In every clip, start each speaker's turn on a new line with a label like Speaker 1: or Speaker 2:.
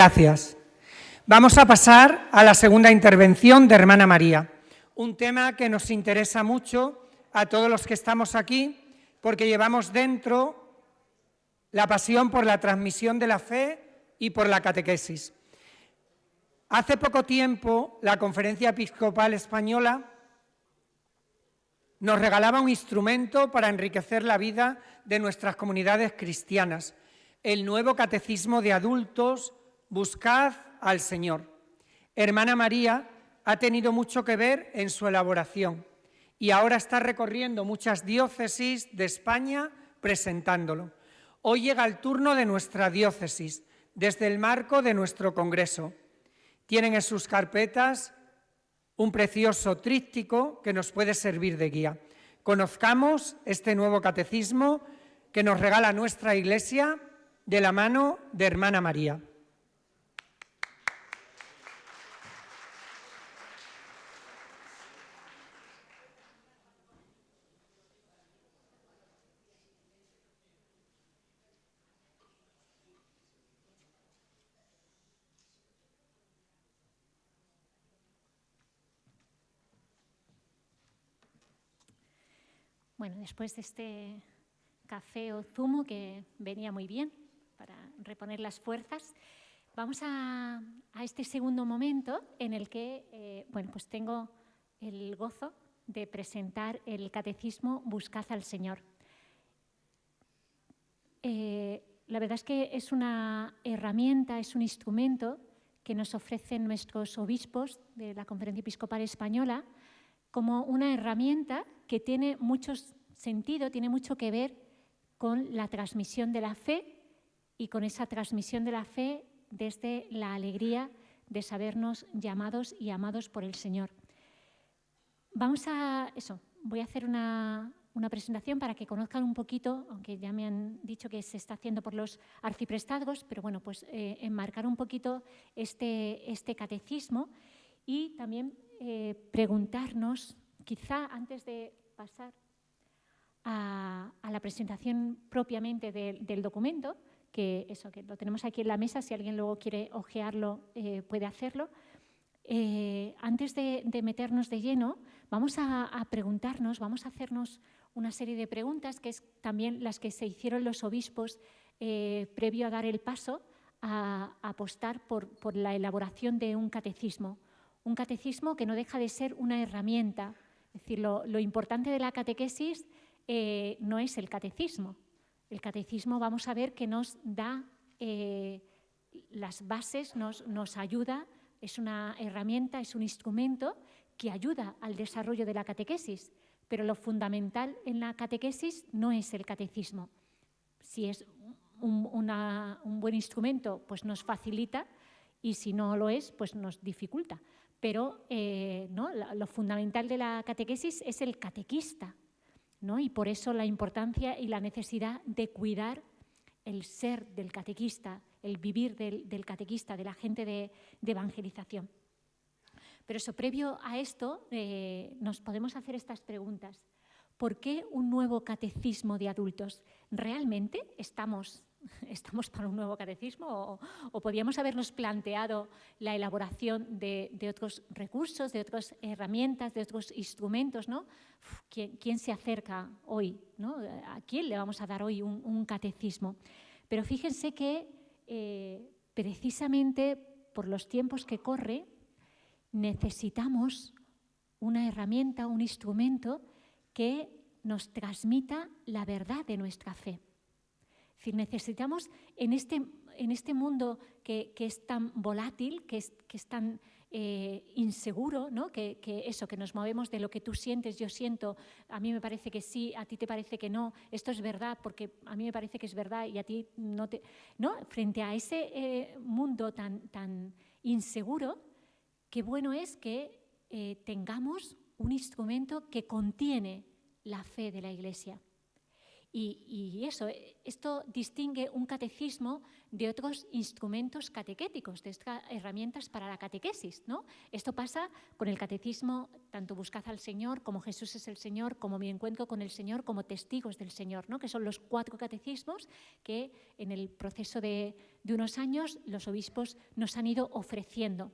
Speaker 1: Gracias. Vamos a pasar a la segunda intervención de Hermana María, un tema que nos interesa mucho a todos los que estamos aquí, porque llevamos dentro la pasión por la transmisión de la fe y por la catequesis. Hace poco tiempo, la Conferencia Episcopal Española nos regalaba un instrumento para enriquecer la vida de nuestras comunidades cristianas, el nuevo Catecismo de Adultos, Buscad al Señor. Hermana María ha tenido mucho que ver en su elaboración y ahora está recorriendo muchas diócesis de España presentándolo. Hoy llega el turno de nuestra diócesis, desde el marco de nuestro congreso. Tienen en sus carpetas un precioso tríptico que nos puede servir de guía. Conozcamos este nuevo catecismo que nos regala nuestra Iglesia de la mano de Hermana María.
Speaker 2: Bueno, después de este café o zumo que venía muy bien para reponer las fuerzas, vamos a este segundo momento en el que pues tengo el gozo de presentar el Catecismo Buscad al Señor. La verdad es que es una herramienta, es un instrumento que nos ofrecen nuestros obispos de la Conferencia Episcopal Española como una herramienta que tiene mucho sentido, tiene mucho que ver con la transmisión de la fe y con esa transmisión de la fe desde la alegría de sabernos llamados y amados por el Señor. Voy a hacer una presentación para que conozcan un poquito, aunque ya me han dicho que se está haciendo por los arciprestazgos, pero bueno, pues enmarcar un poquito este catecismo y también preguntarnos, quizá antes de pasar a la presentación propiamente del documento, que lo tenemos aquí en la mesa, si alguien luego quiere ojearlo puede hacerlo. Antes de meternos de lleno, vamos a preguntarnos, vamos a hacernos una serie de preguntas, que es también las que se hicieron los obispos previo a dar el paso a apostar por la elaboración de un catecismo que no deja de ser una herramienta. Es decir, lo importante de la catequesis no es el catecismo. El catecismo vamos a ver que nos da las bases, nos ayuda, es una herramienta, es un instrumento que ayuda al desarrollo de la catequesis, pero lo fundamental en la catequesis no es el catecismo. Si es un buen instrumento, pues nos facilita, y si no lo es, pues nos dificulta. Pero lo fundamental de la catequesis es el catequista, ¿no? Y por eso la importancia y la necesidad de cuidar el ser del catequista, el vivir del catequista, de la gente de evangelización. Pero previo a esto, nos podemos hacer estas preguntas. ¿Por qué un nuevo catecismo de adultos? ¿Realmente estamos para un nuevo catecismo o podríamos habernos planteado la elaboración de otros recursos, de otras herramientas, de otros instrumentos, ¿no? ¿Quién se acerca hoy, ¿no? ¿A quién le vamos a dar hoy un catecismo? Pero fíjense que precisamente por los tiempos que corre necesitamos una herramienta, un instrumento que nos transmita la verdad de nuestra fe. Es decir, necesitamos en este mundo que es tan volátil, que es tan inseguro, ¿no? que nos movemos de lo que tú sientes, yo siento, a mí me parece que sí, a ti te parece que no, esto es verdad porque a mí me parece que es verdad y a ti no te... ¿no? Frente a ese mundo tan inseguro, qué bueno es que tengamos un instrumento que contiene la fe de la Iglesia Y esto distingue un catecismo de otros instrumentos catequéticos, de estas herramientas para la catequesis, ¿no? Esto pasa con el catecismo, tanto Buscad al Señor, como Jesús es el Señor, como Mi encuentro con el Señor, como Testigos del Señor, ¿no? Que son los 4 catecismos que en el proceso de unos años los obispos nos han ido ofreciendo.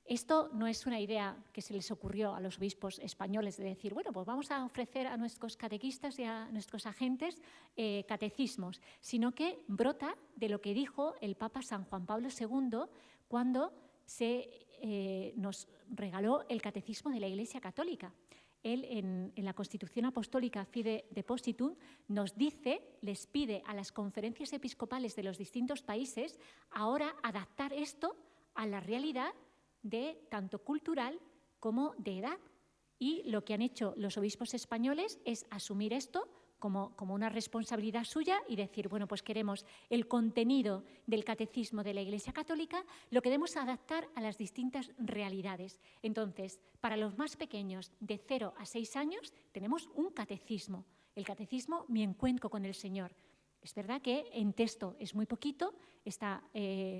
Speaker 2: Esto no es una idea que se les ocurrió a los obispos españoles de decir, bueno, pues vamos a ofrecer a nuestros catequistas y a nuestros agentes catecismos, sino que brota de lo que dijo el Papa San Juan Pablo II cuando nos regaló el Catecismo de la Iglesia Católica. Él, en la Constitución Apostólica Fide Depositum, nos dice, les pide a las conferencias episcopales de los distintos países ahora adaptar esto a la realidad de tanto cultural como de edad. Y lo que han hecho los obispos españoles es asumir esto como una responsabilidad suya y decir, bueno, pues queremos el contenido del catecismo de la Iglesia Católica, lo queremos adaptar a las distintas realidades. Entonces, para los más pequeños, de 0 a 6 años, tenemos un catecismo, el catecismo Mi encuentro con el Señor. Es verdad que en texto es muy poquito, está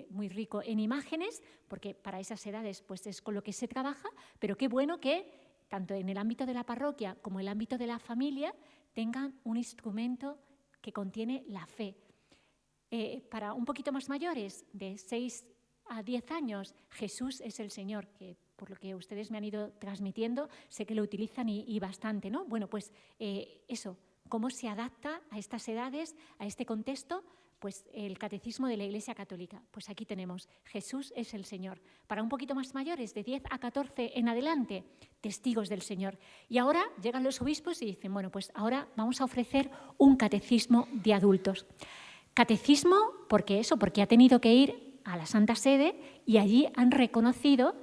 Speaker 2: muy rico en imágenes, porque para esas edades pues es con lo que se trabaja, pero qué bueno que tanto en el ámbito de la parroquia como en el ámbito de la familia tengan un instrumento que contiene la fe. Para un poquito más mayores, de 6 a 10 años, Jesús es el Señor, que por lo que ustedes me han ido transmitiendo, sé que lo utilizan y bastante, ¿no? Bueno, pues eso. ¿Cómo se adapta a estas edades, a este contexto? Pues el Catecismo de la Iglesia Católica. Pues aquí tenemos, Jesús es el Señor. Para un poquito más mayores, de 10 a 14 en adelante, Testigos del Señor. Y ahora llegan los obispos y dicen, bueno, pues ahora vamos a ofrecer un catecismo de adultos. Catecismo, porque ha tenido que ir a la Santa Sede y allí han reconocido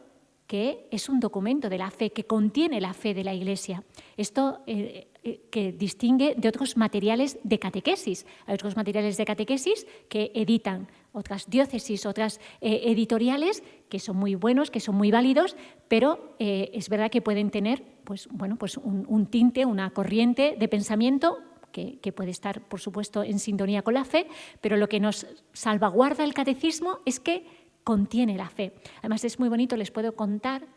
Speaker 2: que es un documento de la fe, que contiene la fe de la Iglesia. Esto que distingue de otros materiales de catequesis. Hay otros materiales de catequesis que editan otras diócesis, otras editoriales, que son muy buenos, que son muy válidos, pero es verdad que pueden tener pues un tinte, una corriente de pensamiento que puede estar, por supuesto, en sintonía con la fe, pero lo que nos salvaguarda el catecismo es que contiene la fe. Además, es muy bonito, les puedo contar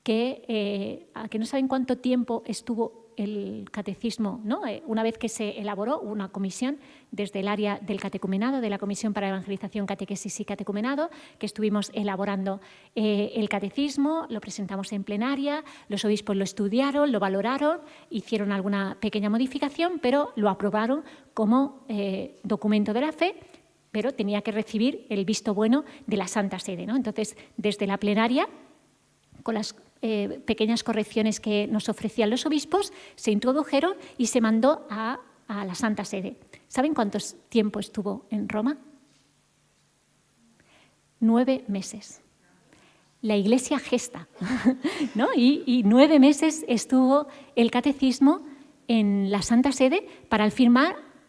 Speaker 2: que no saben cuánto tiempo estuvo el catecismo, ¿no? Una vez que se elaboró una comisión desde el área del catecumenado, de la Comisión para Evangelización, Catequesis y Catecumenado, que estuvimos elaborando el catecismo, lo presentamos en plenaria, los obispos lo estudiaron, lo valoraron, hicieron alguna pequeña modificación, pero lo aprobaron como documento de la fe, pero tenía que recibir el visto bueno de la Santa Sede, ¿no? Entonces, desde la plenaria, con las pequeñas correcciones que nos ofrecían los obispos, se introdujeron y se mandó a la Santa Sede. ¿Saben cuánto tiempo estuvo en Roma? 9 meses. La Iglesia gesta, ¿no? Y 9 meses estuvo el catecismo en la Santa Sede para al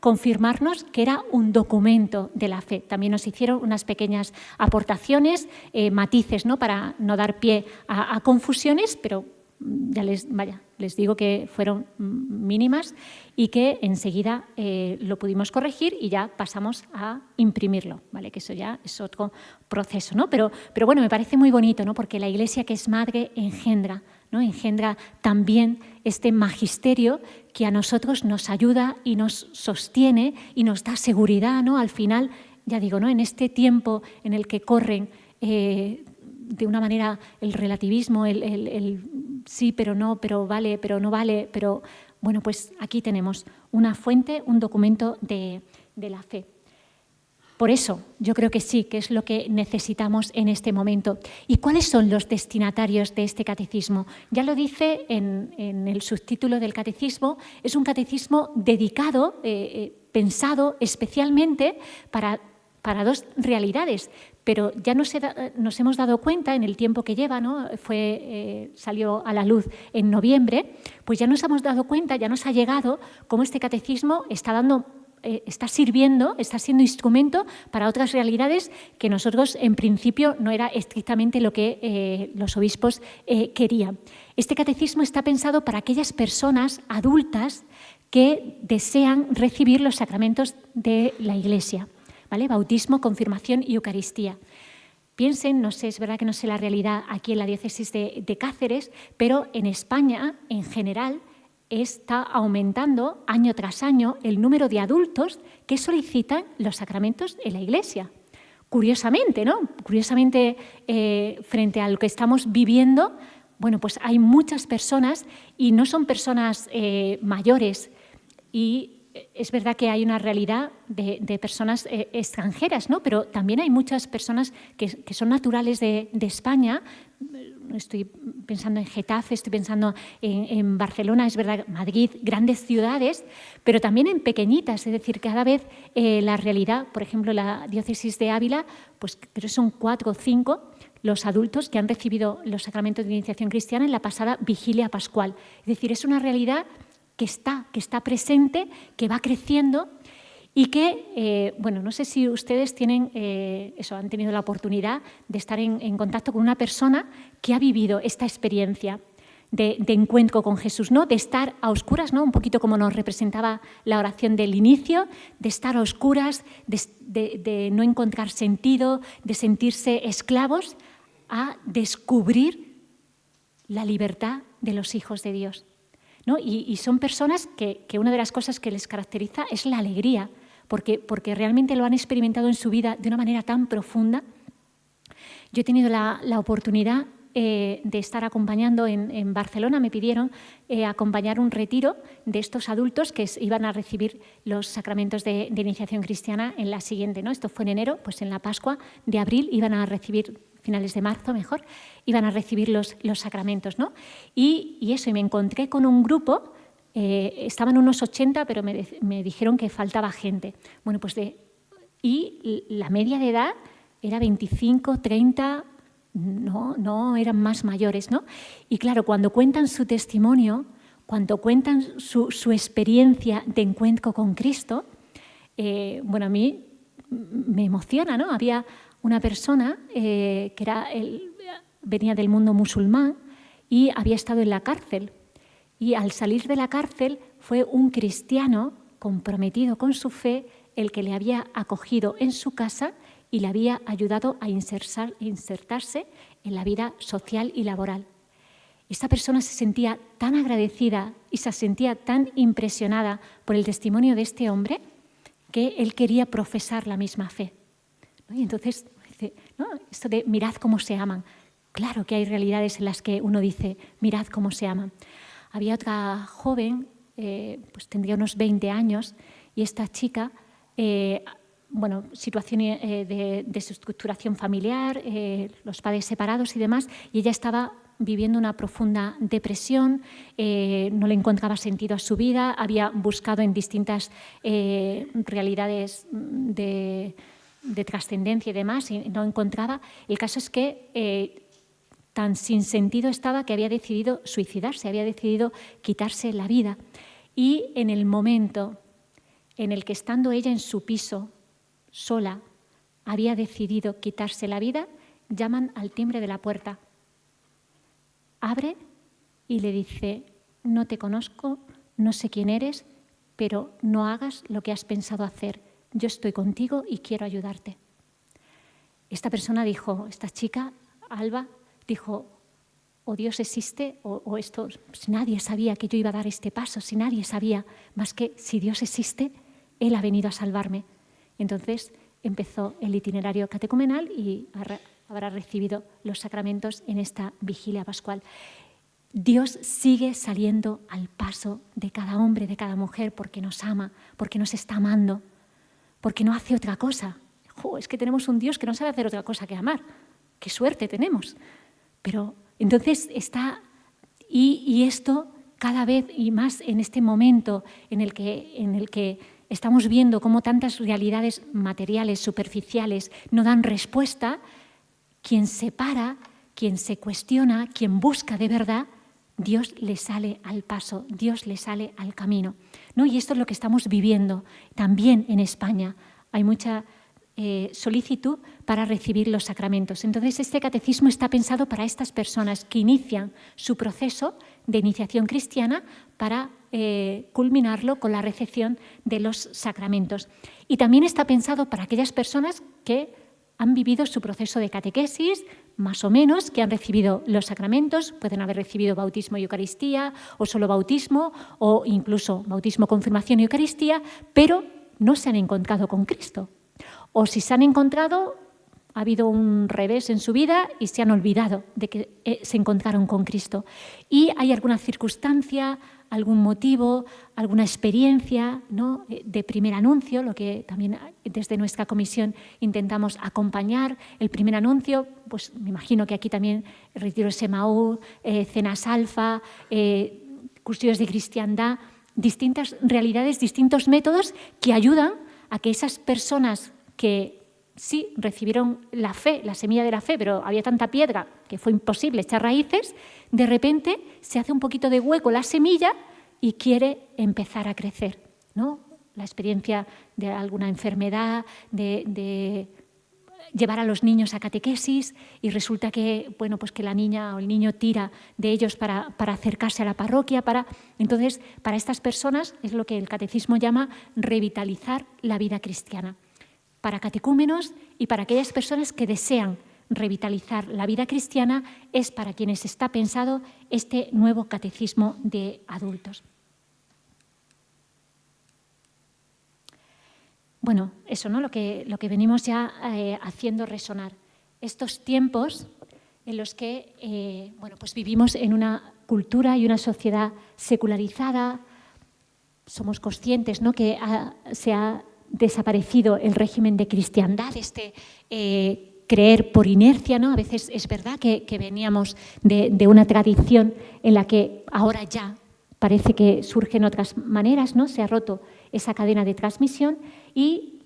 Speaker 2: confirmarnos que era un documento de la fe. También nos hicieron unas pequeñas aportaciones, matices, ¿no? Para no dar pie a confusiones, pero ya les digo que fueron mínimas y que enseguida lo pudimos corregir y ya pasamos a imprimirlo, ¿vale? Que eso ya es otro proceso, ¿no? Pero bueno, me parece muy bonito, ¿no? Porque la Iglesia, que es madre, engendra, ¿no? Engendra también este magisterio que a nosotros nos ayuda y nos sostiene y nos da seguridad, ¿no? Al final, ya digo, ¿no? En este tiempo en el que corren de una manera el relativismo, el sí, pero no, pero vale, pero no vale, pero bueno, pues aquí tenemos una fuente, un documento de la fe. Por eso, yo creo que sí, que es lo que necesitamos en este momento. ¿Y cuáles son los destinatarios de este catecismo? Ya lo dice en el subtítulo del catecismo, es un catecismo dedicado, pensado especialmente para 2 realidades, pero ya nos hemos dado cuenta en el tiempo que lleva, ¿no? Salió a la luz en noviembre, pues ya nos hemos dado cuenta, ya nos ha llegado cómo este catecismo está sirviendo, está siendo instrumento para otras realidades que nosotros en principio no era estrictamente lo que los obispos querían. Este catecismo está pensado para aquellas personas adultas que desean recibir los sacramentos de la Iglesia, ¿vale? Bautismo, confirmación y Eucaristía. Piensen, no sé, es verdad que no sé la realidad aquí en la diócesis de Cáceres, pero en España, en general, está aumentando año tras año el número de adultos que solicitan los sacramentos en la Iglesia. Curiosamente, ¿no? Curiosamente, frente a lo que estamos viviendo, bueno, pues hay muchas personas y no son personas mayores, y es verdad que hay una realidad de personas extranjeras, ¿no? Pero también hay muchas personas que son naturales de España. Estoy pensando en Getafe, estoy pensando en Barcelona, es verdad, Madrid, grandes ciudades, pero también en pequeñitas. Es decir, cada vez la realidad, por ejemplo, la diócesis de Ávila, pues creo que son 4 o 5 los adultos que han recibido los sacramentos de iniciación cristiana en la pasada vigilia pascual. Es decir, es una realidad que está presente, que va creciendo y que, bueno, no sé si ustedes tienen, han tenido la oportunidad de estar en contacto con una persona que ha vivido esta experiencia de encuentro con Jesús, ¿no? De estar a oscuras, ¿no? Un poquito como nos representaba la oración del inicio, de estar a oscuras, de no encontrar sentido, de sentirse esclavos, a descubrir la libertad de los hijos de Dios, ¿no? Y son personas que una de las cosas que les caracteriza es la alegría, porque realmente lo han experimentado en su vida de una manera tan profunda. Yo he tenido la oportunidad de estar acompañando en Barcelona, me pidieron acompañar un retiro de estos adultos que iban a recibir los sacramentos de iniciación cristiana en la siguiente, ¿no? Esto fue en enero, pues en la Pascua de abril iban a recibir, finales de marzo mejor, iban a recibir los sacramentos, ¿no? Y me encontré con un grupo, estaban unos 80, pero me dijeron que faltaba gente. Bueno, pues y la media de edad era 25, 30, no eran más mayores, ¿no? Y claro, cuando cuentan su testimonio, cuando cuentan su experiencia de encuentro con Cristo, bueno, a mí me emociona, ¿no? Había una persona que venía del mundo musulmán y había estado en la cárcel. Y al salir de la cárcel fue un cristiano comprometido con su fe el que le había acogido en su casa y le había ayudado a insertarse en la vida social y laboral. Esta persona se sentía tan agradecida y se sentía tan impresionada por el testimonio de este hombre que él quería profesar la misma fe. Y entonces, ¿no? Esto de mirad cómo se aman. Claro que hay realidades en las que uno dice, mirad cómo se aman. Había otra joven, pues tendría unos 20 años, y esta chica, bueno, situación de desestructuración familiar, los padres separados y demás, y ella estaba viviendo una profunda depresión, no le encontraba sentido a su vida, había buscado en distintas realidades de trascendencia y demás, y no encontraba. El caso es que tan sin sentido estaba que había decidido suicidarse, había decidido quitarse la vida. Y en el momento en el que, estando ella en su piso, sola, había decidido quitarse la vida, llaman al timbre de la puerta. Abre y le dice, no te conozco, no sé quién eres, pero no hagas lo que has pensado hacer. Yo estoy contigo y quiero ayudarte. Esta persona dijo, esta chica, Alba, dijo, o Dios existe o esto, pues nadie sabía que yo iba a dar este paso, si nadie sabía, más que si Dios existe, Él ha venido a salvarme. Entonces empezó el itinerario catecumenal y habrá recibido los sacramentos en esta vigilia pascual. Dios sigue saliendo al paso de cada hombre, de cada mujer, porque nos ama, porque nos está amando, porque no hace otra cosa. Es que tenemos un Dios que no sabe hacer otra cosa que amar. ¡Qué suerte tenemos! Pero entonces está, y esto cada vez y más en este momento en el que estamos viendo cómo tantas realidades materiales, superficiales, no dan respuesta, quien se para, quien se cuestiona, quien busca de verdad, Dios le sale al paso, Dios le sale al camino, ¿no? Y esto es lo que estamos viviendo también en España. Hay mucha solicitud para recibir los sacramentos. Entonces, este catecismo está pensado para estas personas que inician su proceso de iniciación cristiana para culminarlo con la recepción de los sacramentos. Y también está pensado para aquellas personas que han vivido su proceso de catequesis, más o menos, que han recibido los sacramentos, pueden haber recibido bautismo y Eucaristía, o solo bautismo, o incluso bautismo, confirmación y Eucaristía, pero no se han encontrado con Cristo. O si se han encontrado, ha habido un revés en su vida y se han olvidado de que se encontraron con Cristo. Y hay alguna circunstancia, algún motivo, alguna experiencia, ¿no?, de primer anuncio, lo que también desde nuestra comisión intentamos acompañar. El primer anuncio, pues me imagino que aquí también retiros Semaús, cenas alfa, cursillos de cristiandad, distintas realidades, distintos métodos que ayudan a que esas personas que sí recibieron la fe, la semilla de la fe, pero había tanta piedra que fue imposible echar raíces, de repente se hace un poquito de hueco la semilla y quiere empezar a crecer, ¿no? La experiencia de alguna enfermedad, de llevar a los niños a catequesis y resulta que, bueno, pues que la niña o el niño tira de ellos para acercarse a la parroquia. Entonces, para estas personas es lo que el catecismo llama revitalizar la vida cristiana. Para catecúmenos y para aquellas personas que desean revitalizar la vida cristiana es para quienes está pensado este nuevo catecismo de adultos. Bueno, eso, ¿no? Lo que venimos ya haciendo resonar. Estos tiempos en los que bueno, pues vivimos en una cultura y una sociedad secularizada, somos conscientes, ¿no?, que se ha desaparecido el régimen de cristiandad, creer por inercia, ¿no? A veces es verdad que veníamos de una tradición en la que ahora ya parece que surgen otras maneras, ¿no? Se ha roto esa cadena de transmisión y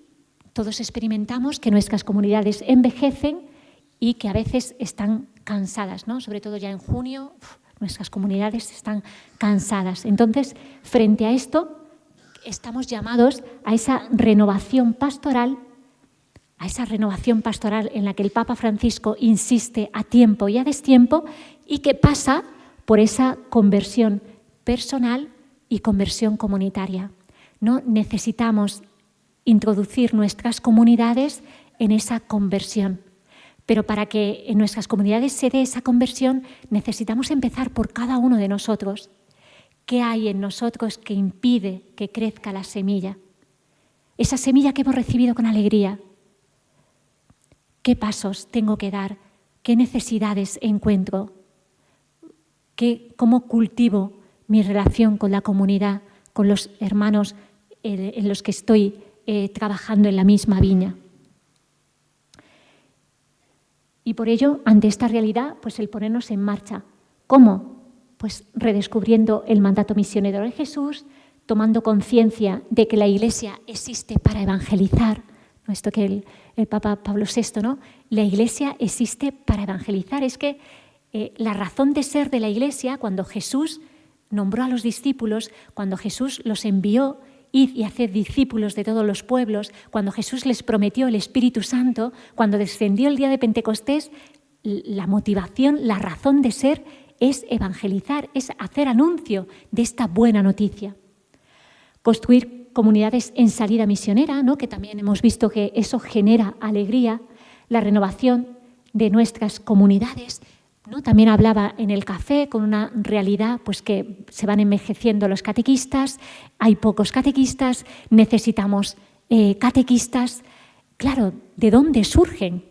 Speaker 2: todos experimentamos que nuestras comunidades envejecen y que a veces están cansadas, ¿no? Sobre todo ya en junio, nuestras comunidades están cansadas. Entonces, frente a esto, estamos llamados a esa renovación pastoral, en la que el Papa Francisco insiste a tiempo y a destiempo y que pasa por esa conversión personal y conversión comunitaria, ¿no? Necesitamos introducir nuestras comunidades en esa conversión, pero para que en nuestras comunidades se dé esa conversión necesitamos empezar por cada uno de nosotros. ¿Qué hay en nosotros que impide que crezca la semilla? Esa semilla que hemos recibido con alegría. ¿Qué pasos tengo que dar? ¿Qué necesidades encuentro? ¿Cómo cultivo mi relación con la comunidad, con los hermanos en los que estoy trabajando en la misma viña? Y por ello, ante esta realidad, pues el ponernos en marcha. ¿Cómo? Pues redescubriendo el mandato misionero de Jesús, tomando conciencia de que la Iglesia existe para evangelizar, ¿no? Esto que el Papa Pablo VI, ¿no? La Iglesia existe para evangelizar. Es que la razón de ser de la Iglesia, cuando Jesús nombró a los discípulos, cuando Jesús los envió, id y haced discípulos de todos los pueblos, cuando Jesús les prometió el Espíritu Santo, cuando descendió el día de Pentecostés, la motivación, la razón de ser es evangelizar, es hacer anuncio de esta buena noticia. Construir comunidades en salida misionera, ¿no?, que también hemos visto que eso genera alegría, la renovación de nuestras comunidades, ¿no? También hablaba en el café con una realidad pues que se van envejeciendo los catequistas, hay pocos catequistas, necesitamos catequistas. Claro, ¿de dónde surgen?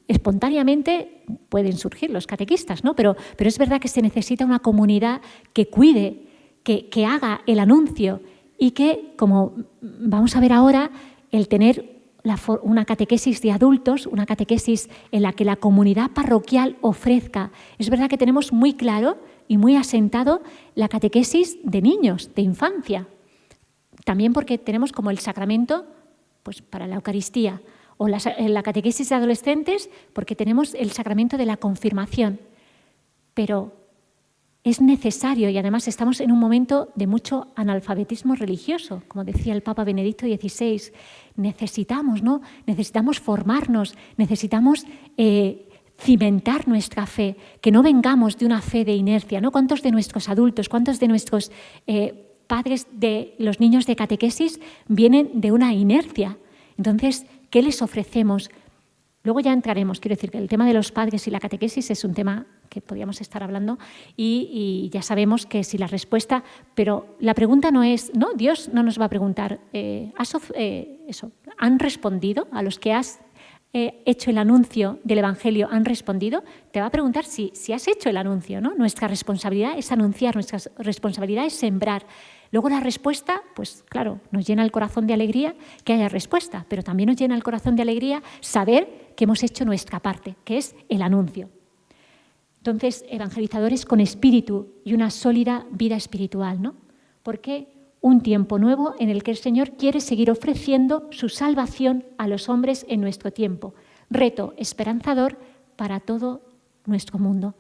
Speaker 2: Espontáneamente pueden surgir los catequistas, ¿no? Pero es verdad que se necesita una comunidad que cuide, que haga el anuncio y que, como vamos a ver ahora, el tener una catequesis de adultos, una catequesis en la que la comunidad parroquial ofrezca. Es verdad que tenemos muy claro y muy asentado la catequesis de niños, de infancia. También porque tenemos como el sacramento pues, para la Eucaristía, o la catequesis de adolescentes porque tenemos el sacramento de la confirmación. Pero es necesario, y además estamos en un momento de mucho analfabetismo religioso, como decía el Papa Benedicto XVI. Necesitamos, ¿no? Necesitamos formarnos, necesitamos cimentar nuestra fe, que no vengamos de una fe de inercia, ¿no? ¿Cuántos de nuestros adultos, cuántos de nuestros padres de los niños de catequesis vienen de una inercia? Entonces, ¿qué les ofrecemos? Luego ya entraremos, quiero decir que el tema de los padres y la catequesis es un tema que podríamos estar hablando y ya sabemos que si la respuesta, pero la pregunta no es, no, Dios no nos va a preguntar, ¿han respondido a los que has hecho el anuncio del Evangelio? ¿Han respondido? Te va a preguntar si has hecho el anuncio, ¿no? Nuestra responsabilidad es anunciar, nuestra responsabilidad es sembrar. Luego la respuesta, pues claro, nos llena el corazón de alegría que haya respuesta, pero también nos llena el corazón de alegría saber que hemos hecho nuestra parte, que es el anuncio. Entonces, evangelizadores con espíritu y una sólida vida espiritual, ¿no? Porque un tiempo nuevo en el que el Señor quiere seguir ofreciendo su salvación a los hombres en nuestro tiempo. Reto esperanzador para todo nuestro mundo,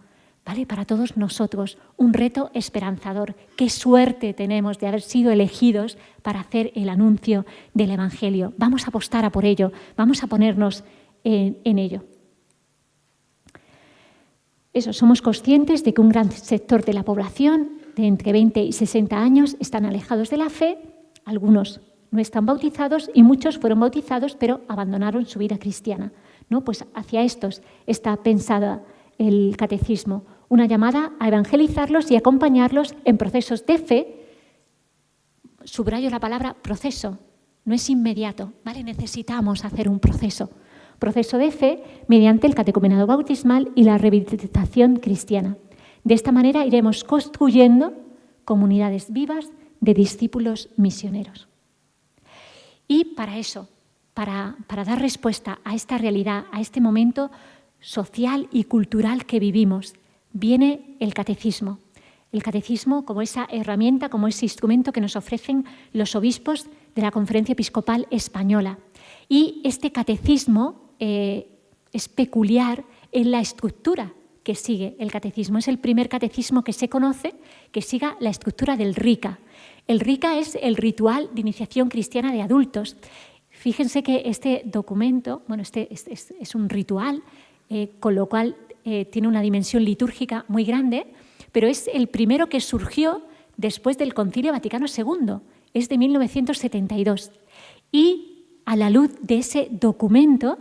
Speaker 2: ¿vale? Para todos nosotros, un reto esperanzador. Qué suerte tenemos de haber sido elegidos para hacer el anuncio del Evangelio. Vamos a apostar a por ello, vamos a ponernos en ello. Somos conscientes de que un gran sector de la población, de entre 20 y 60 años, están alejados de la fe, algunos no están bautizados y muchos fueron bautizados pero abandonaron su vida cristiana, ¿no? Pues hacia estos está pensada el catecismo, una llamada a evangelizarlos y acompañarlos en procesos de fe. Subrayo la palabra proceso, no es inmediato, ¿vale? Necesitamos hacer un proceso de fe mediante el catecumenado bautismal y la rehabilitación cristiana. De esta manera iremos construyendo comunidades vivas de discípulos misioneros. Y para eso, para dar respuesta a esta realidad, a este momento social y cultural que vivimos, viene el catecismo. El catecismo como esa herramienta, como ese instrumento que nos ofrecen los obispos de la Conferencia Episcopal Española. Y este catecismo es peculiar en la estructura que sigue el catecismo. Es el primer catecismo que se conoce que siga la estructura del RICA. El RICA es el ritual de iniciación cristiana de adultos. Fíjense que este documento, bueno, es un ritual, con lo cual tiene una dimensión litúrgica muy grande, pero es el primero que surgió después del Concilio Vaticano II, es de 1972. Y a la luz de ese documento,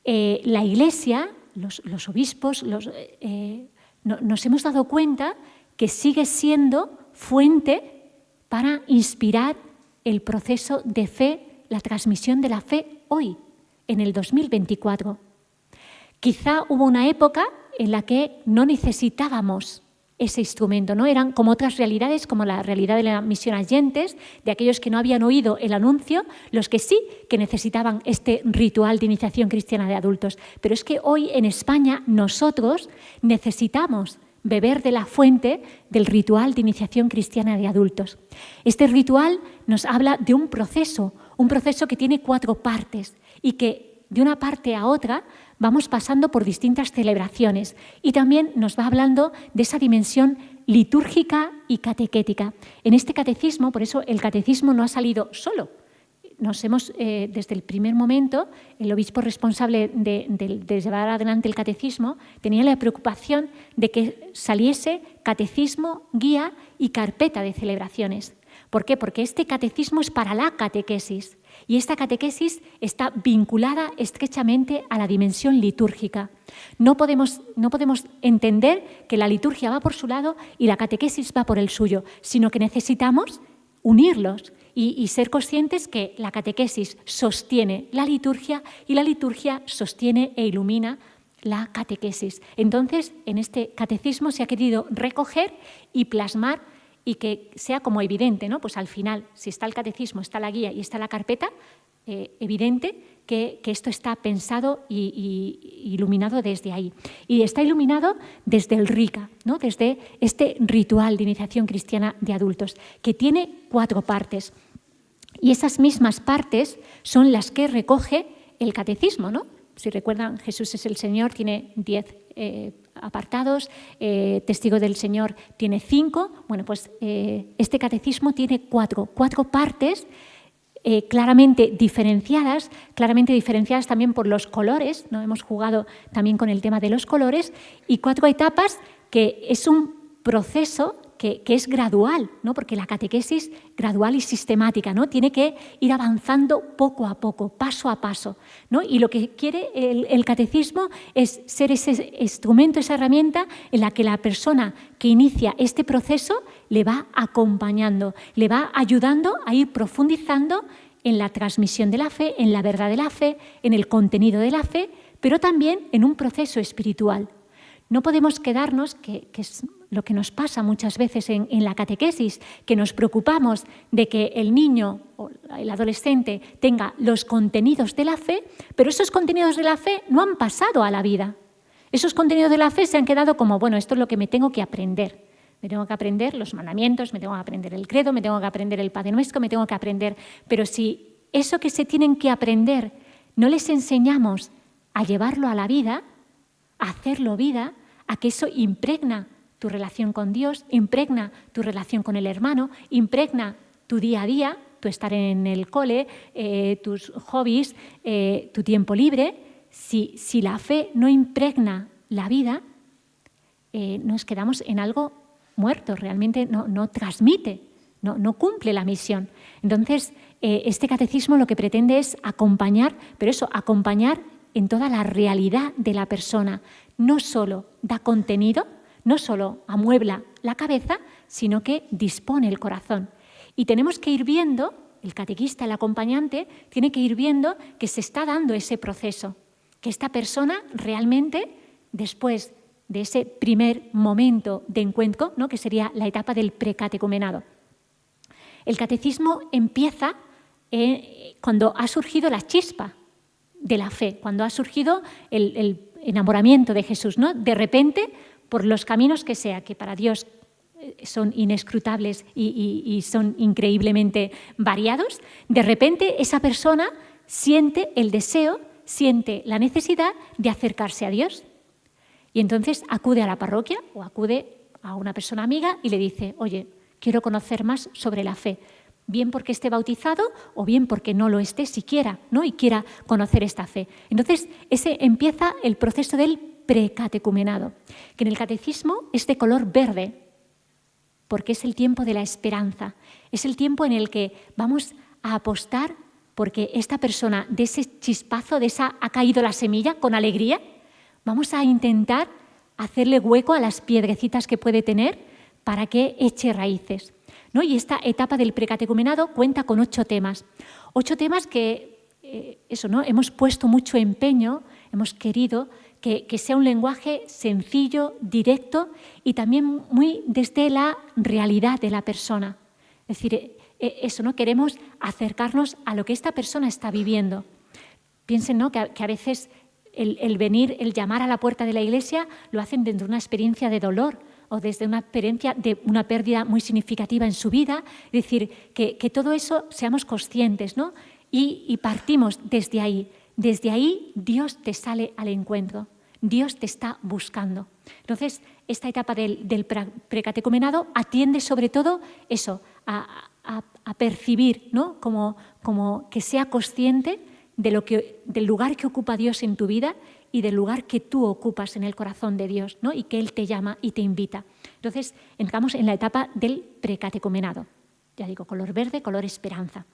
Speaker 2: la Iglesia, los obispos, nos hemos dado cuenta que sigue siendo fuente para inspirar el proceso de fe, la transmisión de la fe hoy, en el 2024. Quizá hubo una época en la que no necesitábamos ese instrumento, ¿no? Eran como otras realidades, como la realidad de la misión Allentes, de aquellos que no habían oído el anuncio, los que sí que necesitaban este ritual de iniciación cristiana de adultos. Pero es que hoy en España nosotros necesitamos beber de la fuente del ritual de iniciación cristiana de adultos. Este ritual nos habla de un proceso que tiene 4 partes y que de una parte a otra vamos pasando por distintas celebraciones y también nos va hablando de esa dimensión litúrgica y catequética. En este catecismo, por eso el catecismo no ha salido solo. Desde el primer momento, el obispo responsable de llevar adelante el catecismo tenía la preocupación de que saliese catecismo, guía y carpeta de celebraciones. ¿Por qué? Porque este catecismo es para la catequesis. Y esta catequesis está vinculada estrechamente a la dimensión litúrgica. No podemos entender que la liturgia va por su lado y la catequesis va por el suyo, sino que necesitamos unirlos y ser conscientes que la catequesis sostiene la liturgia y la liturgia sostiene e ilumina la catequesis. Entonces, en este catecismo se ha querido recoger y plasmar y que sea como evidente, ¿no? Pues al final, si está el catecismo, está la guía y está la carpeta, evidente que esto está pensado y iluminado desde ahí. Y está iluminado desde el RICA, ¿no? Desde este ritual de iniciación cristiana de adultos, que tiene 4 partes. Y esas mismas partes son las que recoge el catecismo, ¿no? Si recuerdan, Jesús es el Señor, tiene 10 apartados, Testigo del Señor tiene 5. Bueno, pues este catecismo tiene cuatro partes claramente diferenciadas también por los colores, ¿no? Hemos jugado también con el tema de los colores, y 4 etapas que es un proceso que es gradual, ¿no? Porque la catequesis gradual y sistemática, ¿no? Tiene que ir avanzando poco a poco, paso a paso, ¿no? Y lo que quiere el catecismo es ser ese instrumento, esa herramienta en la que la persona que inicia este proceso le va acompañando, le va ayudando a ir profundizando en la transmisión de la fe, en la verdad de la fe, en el contenido de la fe, pero también en un proceso espiritual. No podemos quedarnos, que es lo que nos pasa muchas veces en la catequesis, que nos preocupamos de que el niño o el adolescente tenga los contenidos de la fe, pero esos contenidos de la fe no han pasado a la vida. Esos contenidos de la fe se han quedado como, bueno, esto es lo que me tengo que aprender. Me tengo que aprender los mandamientos, me tengo que aprender el credo, me tengo que aprender el Padre Nuestro, me tengo que aprender... Pero si eso que se tienen que aprender no les enseñamos a llevarlo a la vida, a hacerlo vida, a que eso impregna tu relación con Dios, impregna tu relación con el hermano, impregna tu día a día, tu estar en el cole, tus hobbies, tu tiempo libre. Si la fe no impregna la vida, nos quedamos en algo muerto, realmente no transmite, no cumple la misión. Entonces, este catecismo lo que pretende es acompañar, pero eso, acompañar en toda la realidad de la persona. No solo da contenido, no solo amuebla la cabeza, sino que dispone el corazón. Y tenemos que ir viendo, el catequista, el acompañante, tiene que ir viendo que se está dando ese proceso, que esta persona realmente, después de ese primer momento de encuentro, ¿no? Que sería la etapa del precatecumenado. El catecismo empieza cuando ha surgido la chispa de la fe, cuando ha surgido el enamoramiento de Jesús, ¿no? De repente, por los caminos que sea, que para Dios son inescrutables y son increíblemente variados, de repente esa persona siente el deseo, siente la necesidad de acercarse a Dios. Y entonces acude a la parroquia o acude a una persona amiga y le dice, oye, quiero conocer más sobre la fe, bien porque esté bautizado o bien porque no lo esté siquiera, ¿no? Y quiera conocer esta fe. Entonces, ese empieza el proceso del precatecumenado, que en el catecismo es de color verde, porque es el tiempo de la esperanza, es el tiempo en el que vamos a apostar porque esta persona, de ese chispazo, de esa ha caído la semilla con alegría, vamos a intentar hacerle hueco a las piedrecitas que puede tener para que eche raíces, ¿no? Y esta etapa del precatecumenado cuenta con 8 temas. 8 temas que, ¿no? Hemos puesto mucho empeño, hemos querido que sea un lenguaje sencillo, directo y también muy desde la realidad de la persona. Es decir, ¿no? Queremos acercarnos a lo que esta persona está viviendo. Piensen, ¿no? que a veces el venir, el llamar a la puerta de la iglesia lo hacen desde una experiencia de dolor o desde una experiencia de una pérdida muy significativa en su vida. Es decir, que todo eso seamos conscientes, ¿no? Y partimos desde ahí. Desde ahí Dios te sale al encuentro. Dios te está buscando. Entonces, esta etapa del precatecumenado atiende sobre todo eso, a percibir, ¿no? Como que sea consciente del lugar que ocupa Dios en tu vida y del lugar que tú ocupas en el corazón de Dios, ¿no? Y que Él te llama y te invita. Entonces, entramos en la etapa del precatecumenado. Ya digo, color verde, color esperanza.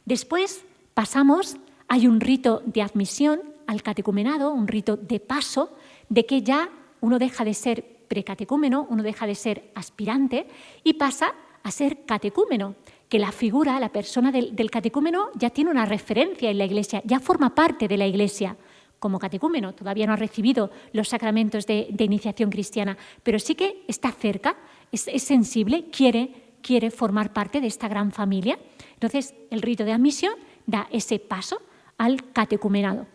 Speaker 2: Después pasamos, hay un rito de admisión al catecumenado, un rito de paso, de que ya uno deja de ser precatecúmeno, uno deja de ser aspirante y pasa a ser catecúmeno, que la figura, la persona del catecúmeno ya tiene una referencia en la Iglesia, ya forma parte de la Iglesia como catecúmeno, todavía no ha recibido los sacramentos de iniciación cristiana, pero sí que está cerca, es sensible, quiere formar parte de esta gran familia. Entonces, el rito de admisión da ese paso al catecumenado.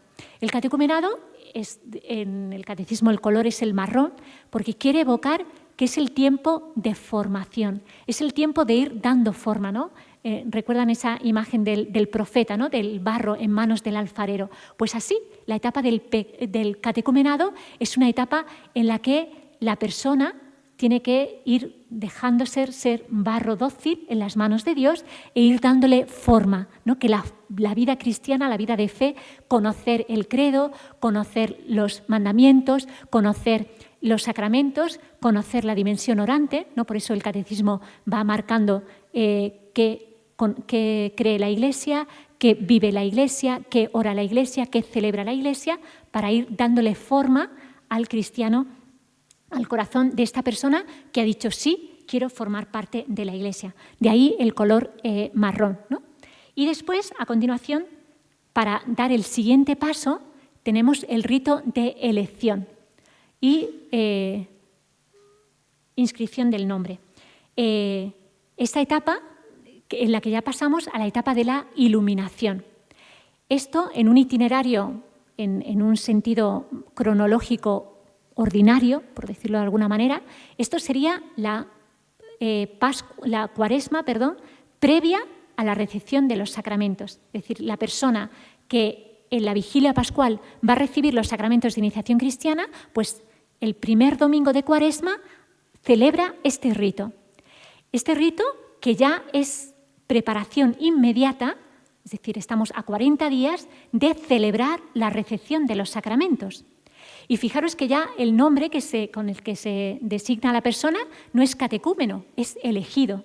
Speaker 2: El catecumenado, en el catecismo el color es el marrón, porque quiere evocar que es el tiempo de formación, es el tiempo de ir dando forma, ¿no? ¿Recuerdan esa imagen del profeta, ¿no? Del barro en manos del alfarero? Pues así, la etapa del catecumenado es una etapa en la que la persona tiene que ir dejándose ser barro dócil en las manos de Dios e ir dándole forma, ¿no? Que la vida cristiana, la vida de fe, conocer el credo, conocer los mandamientos, conocer los sacramentos, conocer la dimensión orante, ¿no? Por eso el catecismo va marcando qué cree la Iglesia, qué vive la Iglesia, qué ora la Iglesia, qué celebra la Iglesia, para ir dándole forma al cristiano, al corazón de esta persona que ha dicho sí, quiero formar parte de la Iglesia. De ahí el color marrón, ¿no? Y después, a continuación, para dar el siguiente paso, tenemos el rito de elección y inscripción del nombre. Esta etapa en la que ya pasamos a la etapa de la iluminación. Esto en un itinerario, en un sentido cronológico ordinario, por decirlo de alguna manera, esto sería la cuaresma, previa a la recepción de los sacramentos. Es decir, la persona que en la vigilia pascual va a recibir los sacramentos de iniciación cristiana, pues el primer domingo de cuaresma celebra este rito. Este rito que ya es preparación inmediata, es decir, estamos a 40 días de celebrar la recepción de los sacramentos. Y fijaros que ya el nombre con el que se designa a la persona no es catecúmeno, es elegido,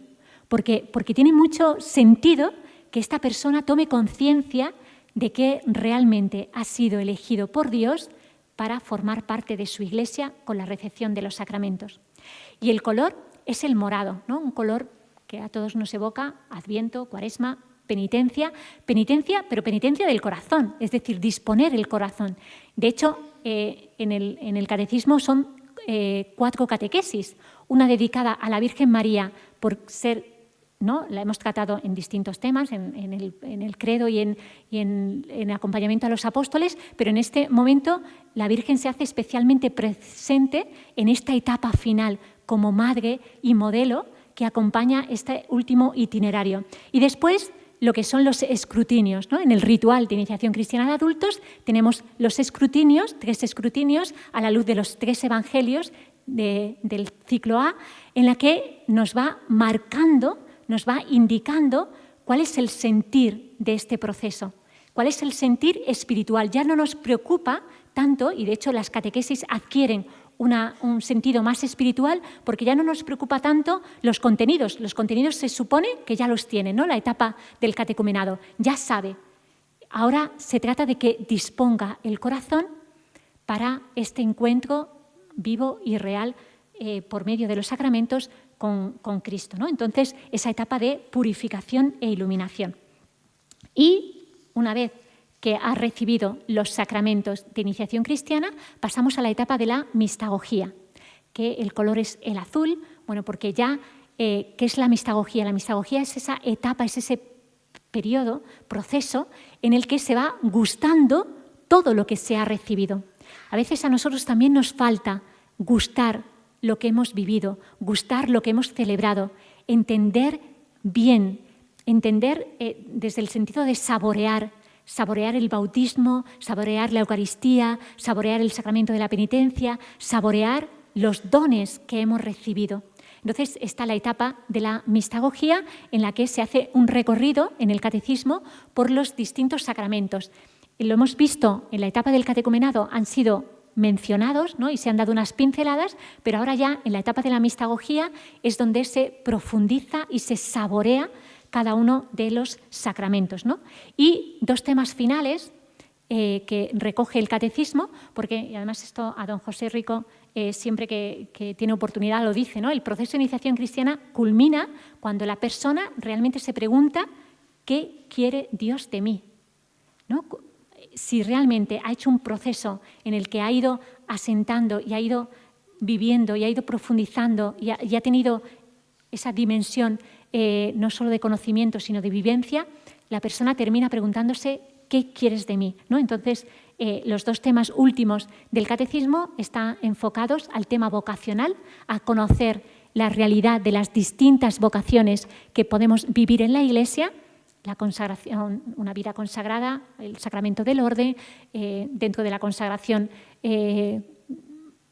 Speaker 2: porque tiene mucho sentido que esta persona tome conciencia de que realmente ha sido elegido por Dios para formar parte de su Iglesia con la recepción de los sacramentos. Y el color es el morado, ¿no? Un color que a todos nos evoca Adviento, Cuaresma, penitencia, pero penitencia del corazón, es decir, disponer el corazón. De hecho, en el catecismo son 4 catequesis, una dedicada a la Virgen María por ser, ¿no? La hemos tratado en distintos temas, en el credo y en acompañamiento a los apóstoles, pero en este momento la Virgen se hace especialmente presente en esta etapa final como madre y modelo que acompaña este último itinerario. Y después lo que son los escrutinios, ¿no? En el ritual de iniciación cristiana de adultos tenemos los escrutinios, 3 escrutinios a la luz de los 3 evangelios del ciclo A, en la que nos va marcando, nos va indicando cuál es el sentir de este proceso, cuál es el sentir espiritual. Ya no nos preocupa tanto, y de hecho las catequesis adquieren un sentido más espiritual, porque ya no nos preocupa tanto los contenidos. Los contenidos se supone que ya los tiene, ¿no? La etapa del catecumenado, ya sabe. Ahora se trata de que disponga el corazón para este encuentro vivo y real por medio de los sacramentos con Cristo, ¿no? Entonces, esa etapa de purificación e iluminación. Y una vez que ha recibido los sacramentos de iniciación cristiana, pasamos a la etapa de la mistagogía, que el color es el azul, bueno, porque ya, ¿qué es la mistagogía? La mistagogía es esa etapa, es ese periodo, proceso, en el que se va gustando todo lo que se ha recibido. A veces a nosotros también nos falta gustar lo que hemos vivido, gustar lo que hemos celebrado, entender bien, entender desde el sentido de saborear el bautismo, saborear la Eucaristía, saborear el sacramento de la penitencia, saborear los dones que hemos recibido. Entonces está la etapa de la mistagogía, en la que se hace un recorrido en el catecismo por los distintos sacramentos. Lo hemos visto en la etapa del catecumenado, han sido mencionados, ¿no? Y se han dado unas pinceladas, pero ahora ya en la etapa de la mistagogía es donde se profundiza y se saborea cada uno de los sacramentos, ¿no? Y 2 temas finales que recoge el catecismo, porque y además esto a don José Rico siempre que tiene oportunidad lo dice, ¿no? El proceso de iniciación cristiana culmina cuando la persona realmente se pregunta ¿qué quiere Dios de mí? ¿No? Si realmente ha hecho un proceso en el que ha ido asentando y ha ido viviendo y ha ido profundizando y ha tenido esa dimensión no solo de conocimiento, sino de vivencia, la persona termina preguntándose ¿qué quieres de mí? ¿No? Entonces, los 2 temas últimos del catecismo están enfocados al tema vocacional, a conocer la realidad de las distintas vocaciones que podemos vivir en la Iglesia, la consagración, una vida consagrada, el sacramento del orden, dentro de la consagración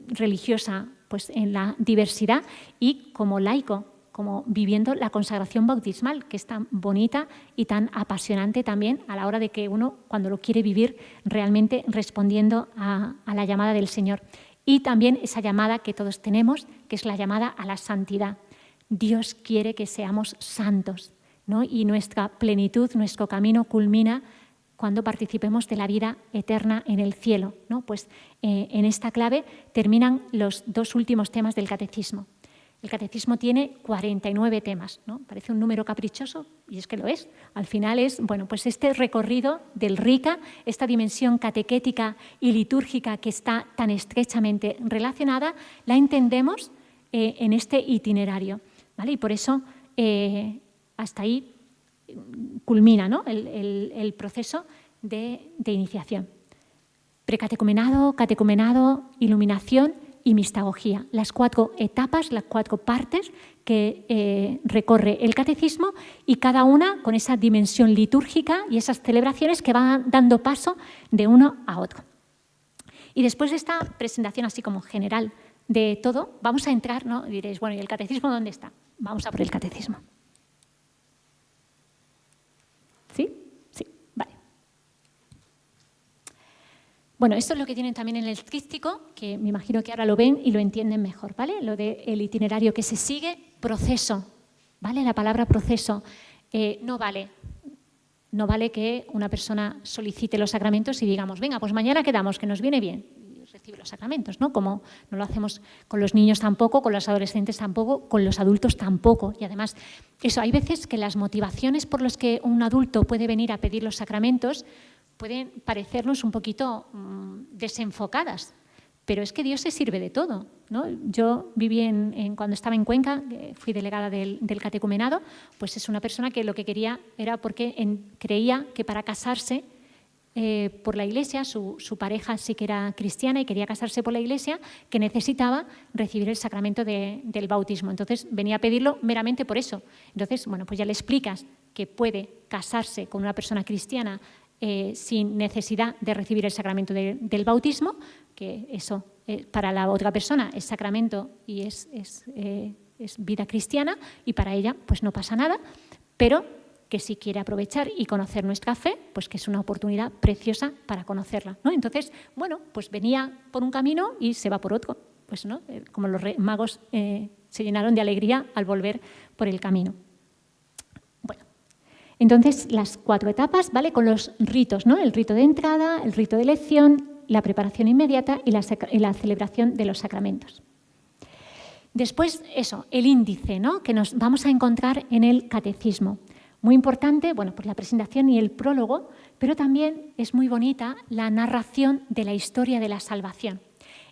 Speaker 2: religiosa, pues en la diversidad, y como laico, como viviendo la consagración bautismal, que es tan bonita y tan apasionante también a la hora de que uno, cuando lo quiere vivir, realmente respondiendo a la llamada del Señor. Y también esa llamada que todos tenemos, que es la llamada a la santidad. Dios quiere que seamos santos, ¿no? Y nuestra plenitud, nuestro camino culmina cuando participemos de la vida eterna en el cielo, ¿no? Pues en esta clave terminan los 2 últimos temas del catecismo. El catecismo tiene 49 temas, ¿no? Parece un número caprichoso, y es que lo es. Al final es, bueno, pues este recorrido del RICA, esta dimensión catequética y litúrgica que está tan estrechamente relacionada, la entendemos en este itinerario, ¿vale? Y por eso hasta ahí culmina, ¿no? el proceso de iniciación. Precatecumenado, catecumenado, iluminación y mistagogía, las 4 etapas, las 4 partes que recorre el catecismo, y cada una con esa dimensión litúrgica y esas celebraciones que van dando paso de uno a otro. Y después de esta presentación así como general de todo, vamos a entrar, ¿no? Y diréis, bueno, ¿y el catecismo dónde está? Vamos a por el catecismo. ¿Sí? Sí, vale. Bueno, esto es lo que tienen también en el tríptico, que me imagino que ahora lo ven y lo entienden mejor, ¿vale? Lo del itinerario que se sigue, proceso, ¿vale? La palabra proceso no vale que una persona solicite los sacramentos y digamos, venga, pues mañana quedamos, que nos viene bien, y recibe los sacramentos, ¿no? Como no lo hacemos con los niños tampoco, con los adolescentes tampoco, con los adultos tampoco. Y además, eso, hay veces que las motivaciones por las que un adulto puede venir a pedir los sacramentos pueden parecernos un poquito desenfocadas, pero es que Dios se sirve de todo, ¿no? Yo viví cuando estaba en Cuenca, fui delegada del catecumenado, pues es una persona que lo que quería era porque creía que para casarse por la Iglesia, su pareja sí que era cristiana y quería casarse por la Iglesia, que necesitaba recibir el sacramento del bautismo. Entonces venía a pedirlo meramente por eso. Entonces, bueno, pues ya le explicas que puede casarse con una persona cristiana sin necesidad de recibir el sacramento del bautismo, que eso para la otra persona es sacramento y es vida cristiana, y para ella pues no pasa nada, pero que si quiere aprovechar y conocer nuestra fe, pues que es una oportunidad preciosa para conocerla, ¿no? Entonces, bueno, pues venía por un camino y se va por otro, pues, ¿no? Como los magos se llenaron de alegría al volver por el camino. Entonces, las 4 etapas, ¿vale? Con los ritos, ¿no? El rito de entrada, el rito de elección, la preparación inmediata y la celebración de los sacramentos. Después, eso, el índice, ¿no? Que nos vamos a encontrar en el catecismo. Muy importante, bueno, pues la presentación y el prólogo, pero también es muy bonita la narración de la historia de la salvación.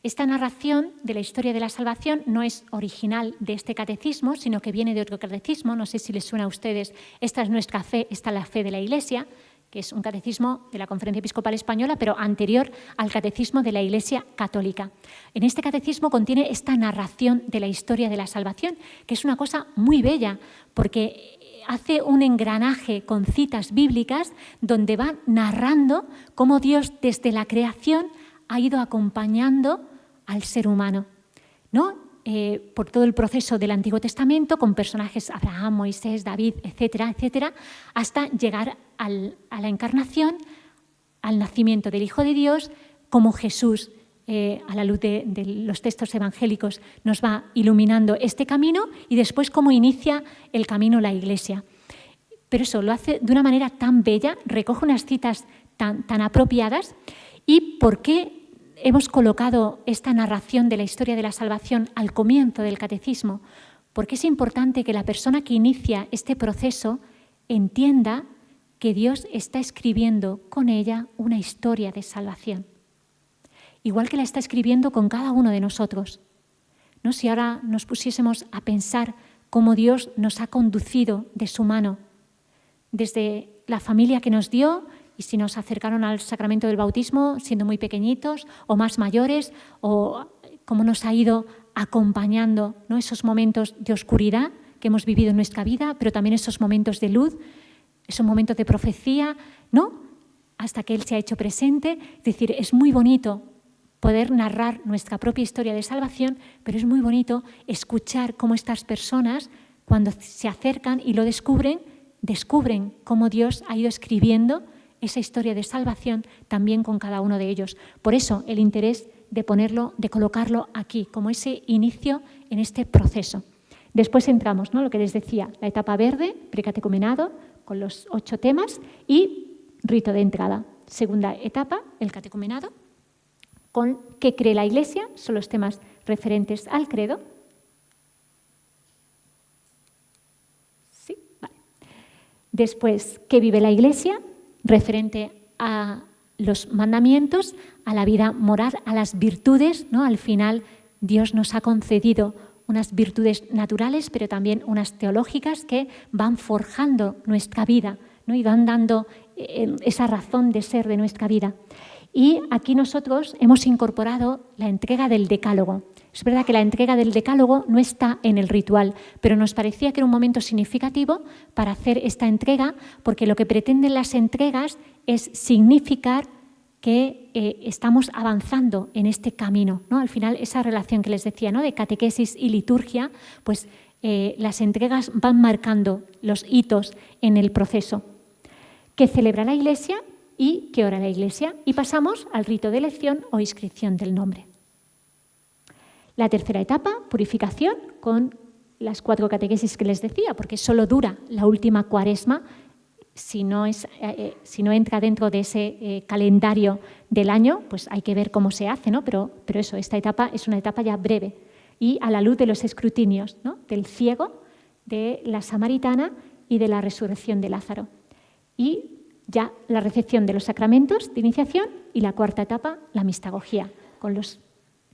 Speaker 2: Esta narración de la historia de la salvación no es original de este catecismo, sino que viene de otro catecismo. No sé si les suena a ustedes. Esta es nuestra fe, esta es la fe de la Iglesia, que es un catecismo de la Conferencia Episcopal Española, pero anterior al catecismo de la Iglesia Católica. En este catecismo contiene esta narración de la historia de la salvación, que es una cosa muy bella, porque hace un engranaje con citas bíblicas donde va narrando cómo Dios desde la creación ha ido acompañando al ser humano, ¿no? Por todo el proceso del Antiguo Testamento, con personajes Abraham, Moisés, David, etcétera, etcétera, hasta llegar a la encarnación, al nacimiento del Hijo de Dios, como Jesús, a la luz de los textos evangélicos, nos va iluminando este camino, y después cómo inicia el camino la Iglesia. Pero eso lo hace de una manera tan bella, recoge unas citas tan apropiadas. ¿Y por qué hemos colocado esta narración de la historia de la salvación al comienzo del catecismo? Porque es importante que la persona que inicia este proceso entienda que Dios está escribiendo con ella una historia de salvación, igual que la está escribiendo con cada uno de nosotros, ¿no? Si ahora nos pusiésemos a pensar cómo Dios nos ha conducido de su mano, desde la familia que nos dio, y si nos acercaron al sacramento del bautismo siendo muy pequeñitos o más mayores, o cómo nos ha ido acompañando, ¿no?, esos momentos de oscuridad que hemos vivido en nuestra vida, pero también esos momentos de luz, esos momentos de profecía, ¿no?, hasta que Él se ha hecho presente. Es decir, es muy bonito poder narrar nuestra propia historia de salvación, pero es muy bonito escuchar cómo estas personas, cuando se acercan y lo descubren cómo Dios ha ido escribiendo esa historia de salvación también con cada uno de ellos. Por eso el interés de ponerlo, de colocarlo aquí, como ese inicio en este proceso. Después entramos, ¿no?, lo que les decía, la etapa verde, precatecumenado, con los 8 temas, y rito de entrada. Segunda etapa, el catecumenado, con qué cree la Iglesia, son los temas referentes al credo. Sí, vale. Después, qué vive la Iglesia, referente a los mandamientos, a la vida moral, a las virtudes, ¿no? Al final, Dios nos ha concedido unas virtudes naturales, pero también unas teológicas que van forjando nuestra vida, ¿no?, y van dando esa razón de ser de nuestra vida. Y aquí nosotros hemos incorporado la entrega del decálogo. Es verdad que la entrega del decálogo no está en el ritual, pero nos parecía que era un momento significativo para hacer esta entrega, porque lo que pretenden las entregas es significar que estamos avanzando en este camino, ¿no? Al final, esa relación que les decía, ¿no?, de catequesis y liturgia, pues las entregas van marcando los hitos en el proceso. ¿Qué celebra la Iglesia y qué ora la Iglesia? Y pasamos al rito de elección o inscripción del nombre. La tercera etapa, purificación, con las 4 catequesis que les decía, porque solo dura la última Cuaresma, si no entra dentro de ese calendario del año, pues hay que ver cómo se hace, ¿no? Pero eso, esta etapa es una etapa ya breve. Y a la luz de los escrutinios, ¿no?, del ciego, de la samaritana y de la resurrección de Lázaro. Y ya la recepción de los sacramentos de iniciación y la 4ª etapa, la mistagogía, con los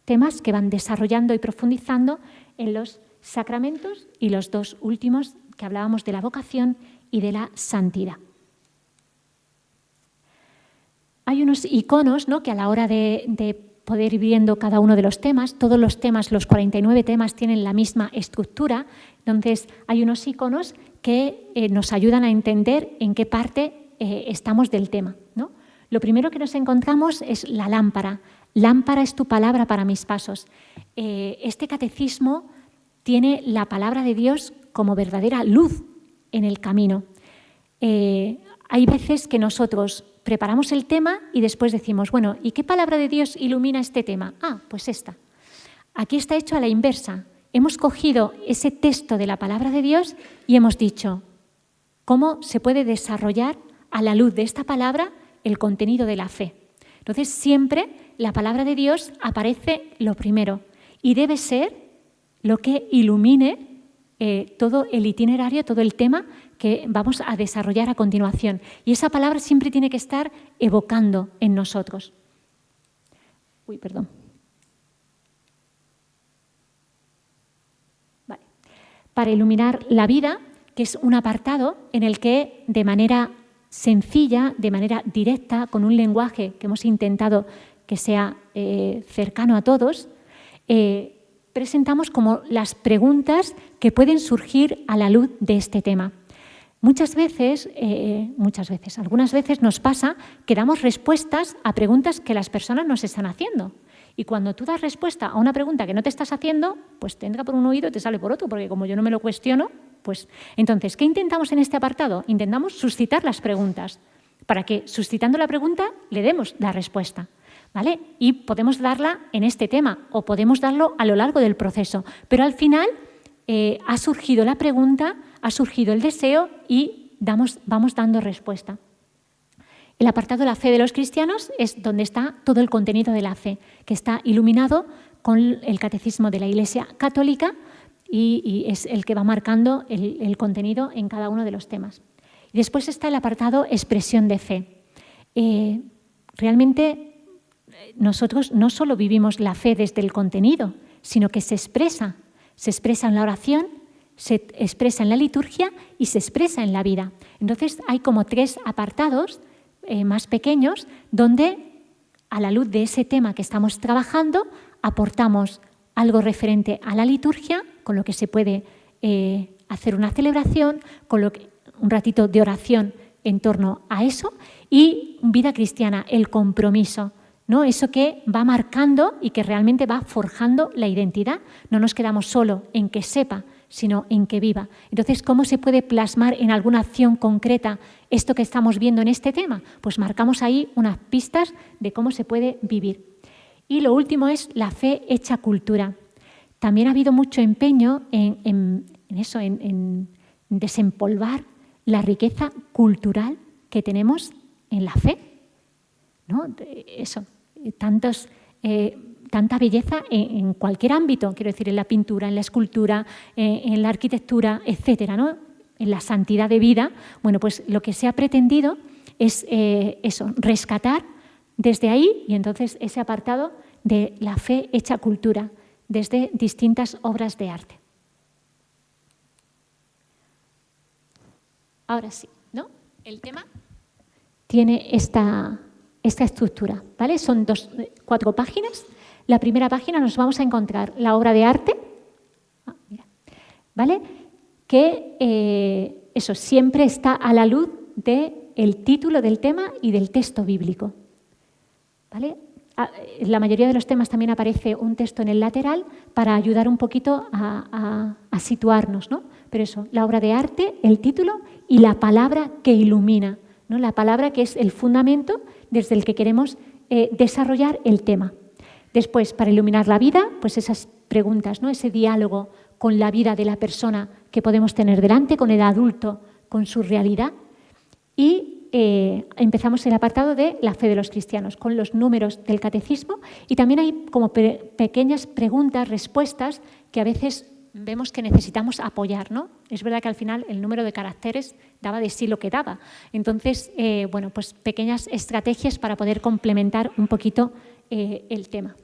Speaker 2: temas que van desarrollando y profundizando en los sacramentos y los 2 últimos que hablábamos de la vocación y de la santidad. Hay unos iconos, ¿no?, que a la hora de poder ir viendo cada uno de los temas, todos los temas, los 49 temas tienen la misma estructura, entonces hay unos iconos que nos ayudan a entender en qué parte estamos del tema, ¿no? Lo primero que nos encontramos es la lámpara. Lámpara es tu palabra para mis pasos. Este catecismo tiene la palabra de Dios como verdadera luz en el camino. Hay veces que nosotros preparamos el tema y después decimos, bueno, ¿y qué palabra de Dios ilumina este tema? Ah, pues esta. Aquí está hecho a la inversa. Hemos cogido ese texto de la palabra de Dios y hemos dicho, ¿cómo se puede desarrollar a la luz de esta palabra el contenido de la fe? Entonces, siempre la palabra de Dios aparece lo primero y debe ser lo que ilumine todo el itinerario, todo el tema que vamos a desarrollar a continuación. Y esa palabra siempre tiene que estar evocando en nosotros. Vale. Para iluminar la vida, que es un apartado en el que de manera sencilla, de manera directa, con un lenguaje que hemos intentado que sea cercano a todos, presentamos como las preguntas que pueden surgir a la luz de este tema. Algunas veces nos pasa que damos respuestas a preguntas que las personas nos están haciendo. Y cuando tú das respuesta a una pregunta que no te estás haciendo, pues te entra por un oído y te sale por otro, porque como yo no me lo cuestiono, pues... Entonces, ¿qué intentamos en este apartado? Intentamos suscitar las preguntas, para que, suscitando la pregunta, le demos la respuesta, ¿vale? Y podemos darla en este tema, o podemos darlo a lo largo del proceso. Pero al final ha surgido la pregunta, ha surgido el deseo y vamos dando respuesta. El apartado de la fe de los cristianos es donde está todo el contenido de la fe, que está iluminado con el catecismo de la Iglesia Católica y es el que va marcando el contenido en cada uno de los temas. Y después está el apartado expresión de fe. Realmente nosotros no solo vivimos la fe desde el contenido, sino que se expresa en la oración, se expresa en la liturgia y se expresa en la vida. Entonces hay como 3 apartados más pequeños donde a la luz de ese tema que estamos trabajando aportamos algo referente a la liturgia, con lo que se puede hacer una celebración, un ratito de oración en torno a eso, y vida cristiana, el compromiso, ¿no? Eso que va marcando y que realmente va forjando la identidad. No nos quedamos solo en que sepa, sino en que viva. Entonces, ¿cómo se puede plasmar en alguna acción concreta esto que estamos viendo en este tema? Pues marcamos ahí unas pistas de cómo se puede vivir. Y lo último es la fe hecha cultura. También ha habido mucho empeño en desempolvar la riqueza cultural que tenemos en la fe, ¿no? Tanta belleza en cualquier ámbito, quiero decir, en la pintura, en la escultura, en la arquitectura, etcétera, ¿no? En la santidad de vida. Bueno, pues lo que se ha pretendido es rescatar desde ahí, y entonces ese apartado de la fe hecha cultura, desde distintas obras de arte. Ahora sí, ¿no? El tema tiene esta estructura, ¿vale? Son 4 páginas. La primera página nos vamos a encontrar la obra de arte, ¿vale? Que eso siempre está a la luz del título del tema y del texto bíblico, ¿vale? En la mayoría de los temas también aparece un texto en el lateral para ayudar un poquito a situarnos, ¿no? Pero eso, la obra de arte, el título y la palabra que ilumina, ¿no? La palabra que es el fundamento desde el que queremos desarrollar el tema. Después, para iluminar la vida, pues esas preguntas, ¿no? Ese diálogo con la vida de la persona que podemos tener delante, con el adulto, con su realidad. Y empezamos el apartado de la fe de los cristianos, con los números del catecismo, y también hay como pequeñas preguntas, respuestas, que a veces vemos que necesitamos apoyar, ¿no? Es verdad que al final el número de caracteres daba de sí lo que daba. Entonces, bueno, pues pequeñas estrategias para poder complementar un poquito el tema.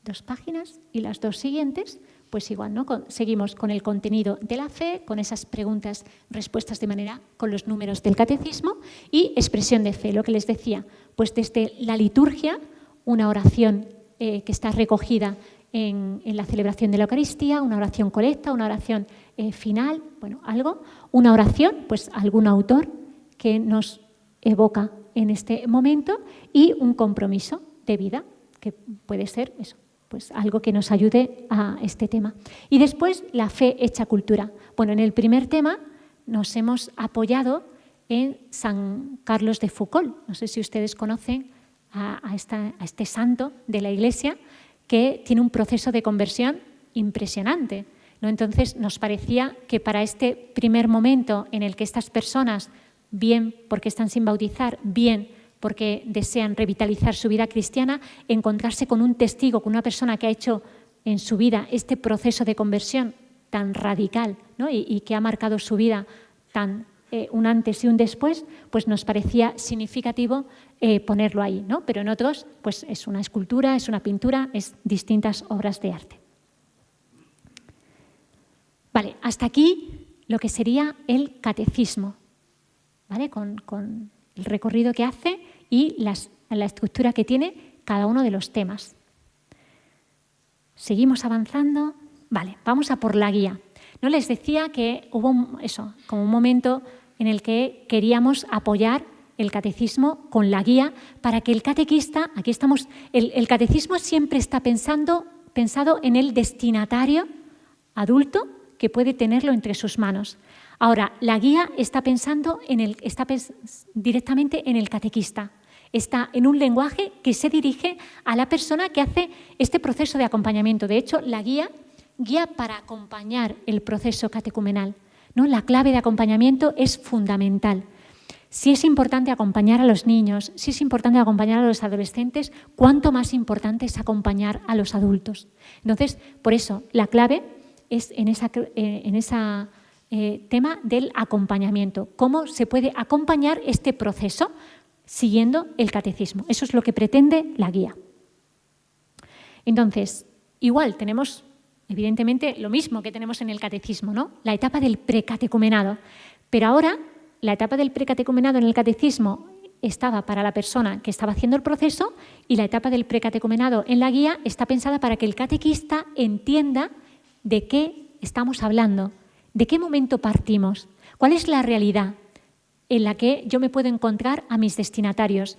Speaker 2: 2 páginas y las 2 siguientes, pues igual, ¿no? Seguimos con el contenido de la fe, con esas preguntas, respuestas de manera, con los números del catecismo y expresión de fe, lo que les decía, pues desde la liturgia, una oración que está recogida en la celebración de la Eucaristía, una oración colecta, una oración final, bueno, algo, una oración, pues algún autor que nos evoca en este momento y un compromiso de vida, que puede ser eso, pues algo que nos ayude a este tema. Y después la fe hecha cultura. Bueno, en el primer tema nos hemos apoyado en San Carlos de Foucauld. No sé si ustedes conocen a este santo de la Iglesia que tiene un proceso de conversión impresionante, ¿no? Entonces nos parecía que para este primer momento en el que estas personas, bien porque están sin bautizar, bien porque desean revitalizar su vida cristiana, encontrarse con un testigo, con una persona que ha hecho en su vida este proceso de conversión tan radical, ¿no? y que ha marcado su vida tan un antes y un después, pues nos parecía significativo ponerlo ahí, ¿no? Pero en otros pues es una escultura, es una pintura, es distintas obras de arte. Vale, hasta aquí lo que sería el catecismo, ¿vale? Con el recorrido que hace y la estructura que tiene cada uno de los temas. Seguimos avanzando. Vale, vamos a por la guía. ¿No? Les decía que hubo como un momento en el que queríamos apoyar el catecismo con la guía para que el catequista, aquí estamos, el catecismo siempre está pensado en el destinatario adulto que puede tenerlo entre sus manos. Ahora, la guía está pensando directamente en el catequista. Está en un lenguaje que se dirige a la persona que hace este proceso de acompañamiento. De hecho, la guía para acompañar el proceso catecumenal, ¿no? La clave de acompañamiento es fundamental. Si es importante acompañar a los niños, si es importante acompañar a los adolescentes, cuánto más importante es acompañar a los adultos. Entonces, por eso, la clave es en ese tema del acompañamiento. ¿Cómo se puede acompañar este proceso siguiendo el catecismo? Eso es lo que pretende la guía. Entonces, igual tenemos, evidentemente, lo mismo que tenemos en el catecismo, ¿no? La etapa del precatecumenado. Pero ahora, la etapa del precatecumenado en el catecismo estaba para la persona que estaba haciendo el proceso y la etapa del precatecumenado en la guía está pensada para que el catequista entienda de qué estamos hablando, de qué momento partimos, cuál es la realidad en la que yo me puedo encontrar a mis destinatarios.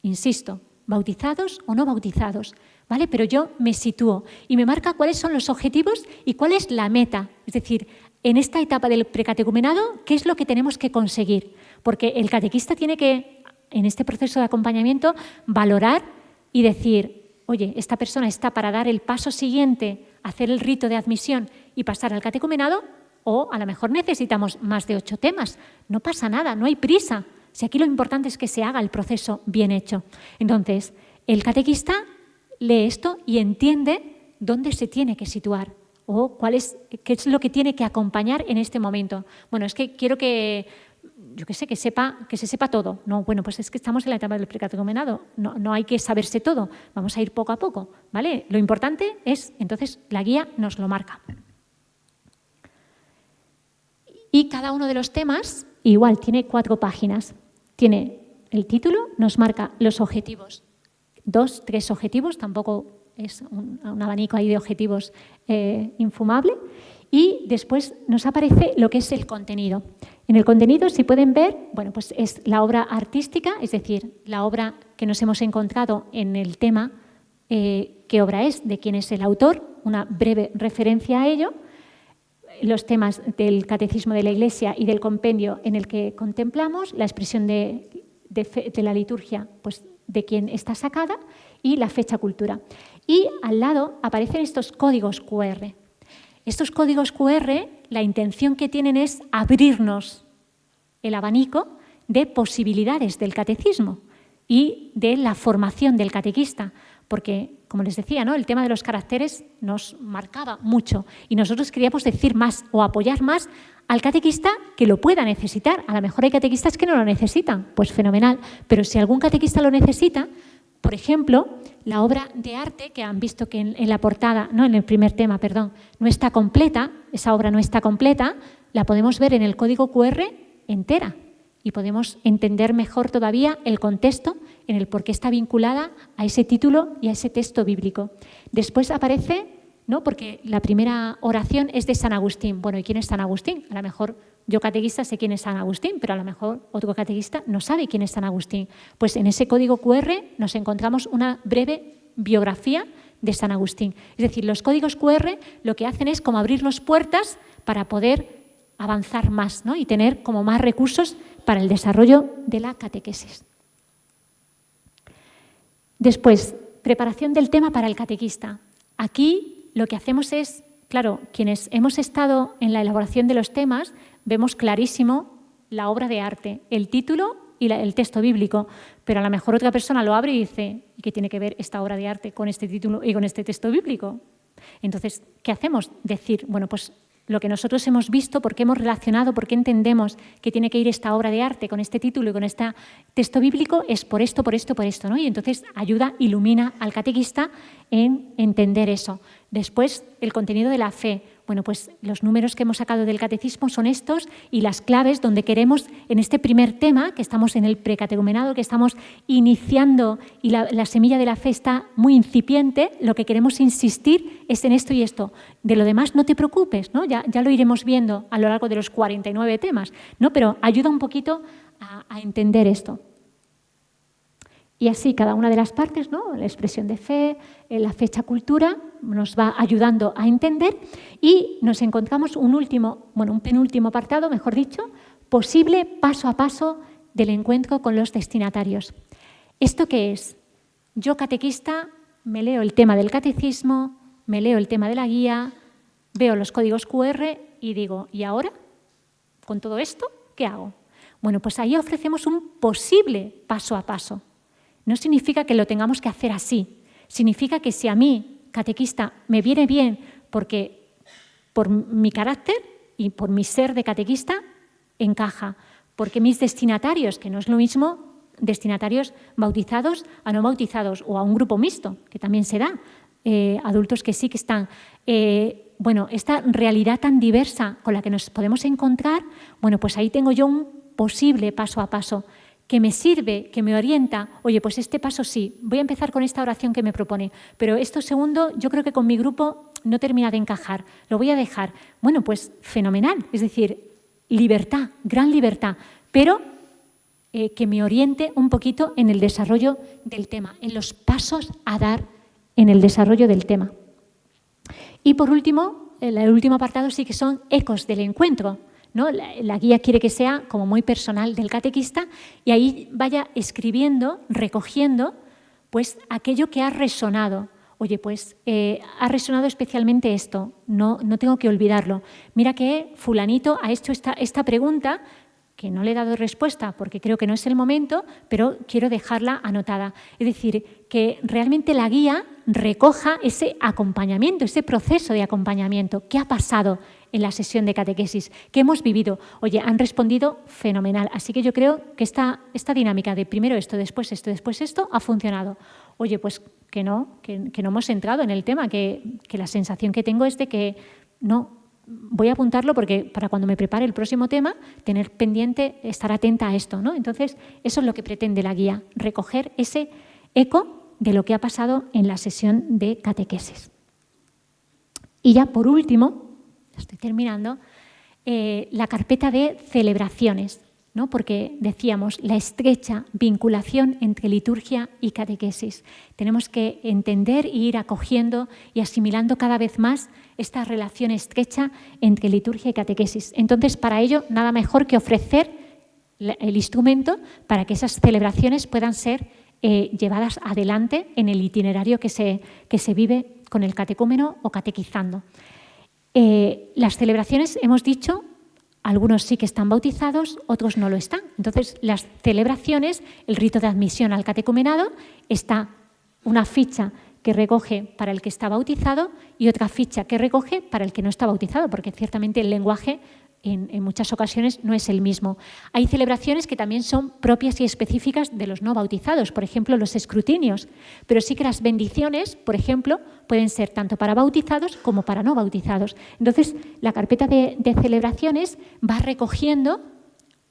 Speaker 2: Insisto, bautizados o no bautizados, ¿vale? Pero yo me sitúo y me marca cuáles son los objetivos y cuál es la meta. Es decir, en esta etapa del precatecumenado, ¿qué es lo que tenemos que conseguir? Porque el catequista tiene que, en este proceso de acompañamiento, valorar y decir, oye, esta persona está para dar el paso siguiente, hacer el rito de admisión y pasar al catecumenado, o a lo mejor necesitamos más de 8 temas. No pasa nada, no hay prisa. Si aquí lo importante es que se haga el proceso bien hecho. Entonces, el catequista lee esto y entiende dónde se tiene que situar o qué es lo que tiene que acompañar en este momento. Bueno, es que quiero que, yo qué sé, que se sepa todo. No, bueno, pues es que estamos en la etapa del precatecumenado. No hay que saberse todo. Vamos a ir poco a poco, ¿vale? Lo importante es, entonces, la guía nos lo marca. Y cada uno de los temas, igual, tiene 4 páginas. Tiene el título, nos marca los objetivos. 2, 3 objetivos, tampoco es un abanico ahí de objetivos infumable. Y después nos aparece lo que es el contenido. En el contenido, si pueden ver, bueno, pues es la obra artística, es decir, la obra que nos hemos encontrado en el tema, qué obra es, de quién es el autor, una breve referencia a ello, los temas del Catecismo de la Iglesia y del compendio en el que contemplamos, la expresión de la liturgia, pues de quién está sacada, y la fecha cultura. Y al lado aparecen estos códigos QR. Estos códigos QR, la intención que tienen es abrirnos el abanico de posibilidades del catecismo y de la formación del catequista, porque, como les decía, ¿no?, el tema de los caracteres nos marcaba mucho y nosotros queríamos decir más o apoyar más al catequista que lo pueda necesitar. A lo mejor hay catequistas que no lo necesitan, pues fenomenal, pero si algún catequista lo necesita, por ejemplo, la obra de arte que han visto que en la portada, no, en el primer tema, perdón, no está completa, esa obra no está completa, la podemos ver en el código QR entera y podemos entender mejor todavía el contexto en el por qué está vinculada a ese título y a ese texto bíblico. Después aparece, ¿no?, porque la primera oración es de San Agustín. Bueno, ¿y quién es San Agustín? A lo mejor yo, catequista, sé quién es San Agustín, pero a lo mejor otro catequista no sabe quién es San Agustín. Pues en ese código QR nos encontramos una breve biografía de San Agustín. Es decir, los códigos QR lo que hacen es como abrirnos puertas para poder avanzar más, ¿no?, y tener como más recursos para el desarrollo de la catequesis. Después, preparación del tema para el catequista. Aquí lo que hacemos es, claro, quienes hemos estado en la elaboración de los temas, vemos clarísimo la obra de arte, el título y el texto bíblico, pero a lo mejor otra persona lo abre y dice, ¿y qué tiene que ver esta obra de arte con este título y con este texto bíblico? Entonces, ¿qué hacemos? Decir, bueno, pues lo que nosotros hemos visto, por qué hemos relacionado, por qué entendemos que tiene que ir esta obra de arte con este título y con este texto bíblico, es por esto, ¿no? Y entonces ayuda, ilumina al catequista en entender eso. Después, el contenido de la fe. Bueno, pues los números que hemos sacado del catecismo son estos y las claves donde queremos, en este primer tema, que estamos en el precatecumenado, que estamos iniciando y la semilla de la fe está muy incipiente, lo que queremos insistir es en esto y esto. De lo demás no te preocupes, ¿no? Ya lo iremos viendo a lo largo de los 49 temas, ¿no? Pero ayuda un poquito a entender esto. Y así cada una de las partes, ¿no?, la expresión de fe, la fecha cultura, nos va ayudando a entender y nos encontramos un penúltimo apartado, mejor dicho, posible paso a paso del encuentro con los destinatarios. ¿Esto qué es? Yo, catequista, me leo el tema del catecismo, me leo el tema de la guía, veo los códigos QR y digo, ¿y ahora? ¿Con todo esto qué hago? Bueno, pues ahí ofrecemos un posible paso a paso. No significa que lo tengamos que hacer así. Significa que si a mí, catequista, me viene bien porque por mi carácter y por mi ser de catequista, encaja. Porque mis destinatarios, que no es lo mismo destinatarios bautizados a no bautizados o a un grupo mixto, que también se da, adultos que sí que están... esta realidad tan diversa con la que nos podemos encontrar, bueno, pues ahí tengo yo un posible paso a paso que me sirve, que me orienta, oye, pues este paso sí, voy a empezar con esta oración que me propone, pero esto segundo yo creo que con mi grupo no termina de encajar, lo voy a dejar. Bueno, pues fenomenal, es decir, libertad, gran libertad, pero que me oriente un poquito en el desarrollo del tema, en los pasos a dar en el desarrollo del tema. Y por último, el último apartado sí que son ecos del encuentro, ¿no? La guía quiere que sea como muy personal del catequista y ahí vaya escribiendo, recogiendo, pues aquello que ha resonado. Oye, pues ha resonado especialmente esto, no tengo que olvidarlo. Mira que fulanito ha hecho esta pregunta que no le he dado respuesta porque creo que no es el momento, pero quiero dejarla anotada. Es decir, que realmente la guía recoja ese acompañamiento, ese proceso de acompañamiento. ¿Qué ha pasado en la sesión de catequesis? ¿Qué hemos vivido? Oye, han respondido fenomenal. Así que yo creo que esta dinámica de primero esto, después esto, ha funcionado. Oye, pues que no hemos entrado en el tema, que la sensación que tengo es de que no. Voy a apuntarlo porque para cuando me prepare el próximo tema, tener pendiente, estar atenta a esto, ¿no? Entonces, eso es lo que pretende la guía, recoger ese eco de lo que ha pasado en la sesión de catequesis. Y ya por último, estoy terminando, la carpeta de celebraciones, ¿no? Porque decíamos la estrecha vinculación entre liturgia y catequesis. Tenemos que entender e ir acogiendo y asimilando cada vez más esta relación estrecha entre liturgia y catequesis. Entonces, para ello, nada mejor que ofrecer el instrumento para que esas celebraciones puedan ser llevadas adelante en el itinerario que se vive con el catecúmeno o catequizando. Las celebraciones, hemos dicho, algunos sí que están bautizados, otros no lo están. Entonces, las celebraciones, el rito de admisión al catecumenado, está una ficha que recoge para el que está bautizado y otra ficha que recoge para el que no está bautizado, porque ciertamente el lenguaje en muchas ocasiones no es el mismo. Hay celebraciones que también son propias y específicas de los no bautizados, por ejemplo, los escrutinios, pero sí que las bendiciones, por ejemplo, pueden ser tanto para bautizados como para no bautizados. Entonces, la carpeta de celebraciones va recogiendo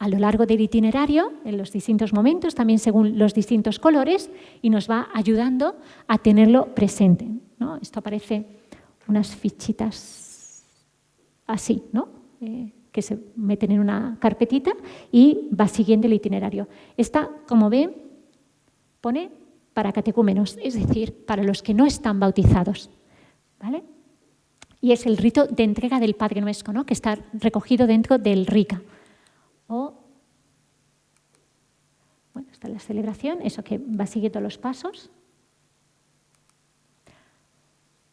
Speaker 2: a lo largo del itinerario, en los distintos momentos, también según los distintos colores, y nos va ayudando a tenerlo presente, ¿no? Esto aparece unas fichitas así, ¿no? Que se meten en una carpetita y va siguiendo el itinerario. Esta, como ven, pone para catecúmenos, es decir, para los que no están bautizados, ¿vale? Y es el rito de entrega del Padre Nuestro, ¿no? Que está recogido dentro del RICA. Bueno, está la celebración, eso que va siguiendo los pasos.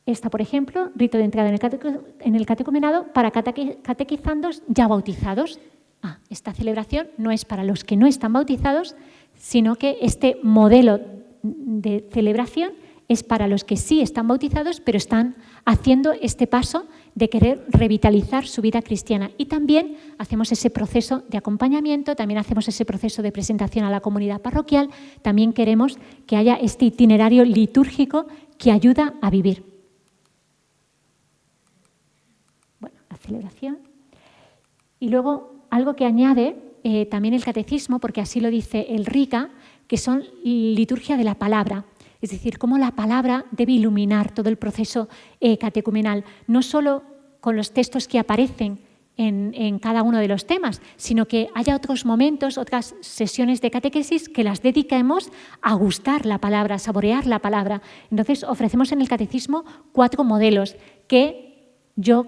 Speaker 2: Esta, por ejemplo, rito de entrada en el catecumenado para catequizandos ya bautizados. Esta celebración no es para los que no están bautizados, sino que este modelo de celebración es para los que sí están bautizados, pero están haciendo este paso de querer revitalizar su vida cristiana. Y también hacemos ese proceso de acompañamiento, también hacemos ese proceso de presentación a la comunidad parroquial, también queremos que haya este itinerario litúrgico que ayuda a vivir. Bueno, la celebración. Y luego algo que añade también el catecismo, porque así lo dice el RICA, que son liturgia de la palabra. Es decir, cómo la palabra debe iluminar todo el proceso catecumenal, no solo con los textos que aparecen en cada uno de los temas, sino que haya otros momentos, otras sesiones de catequesis que las dediquemos a gustar la palabra, a saborear la palabra. Entonces, ofrecemos en el catecismo 4 modelos que yo,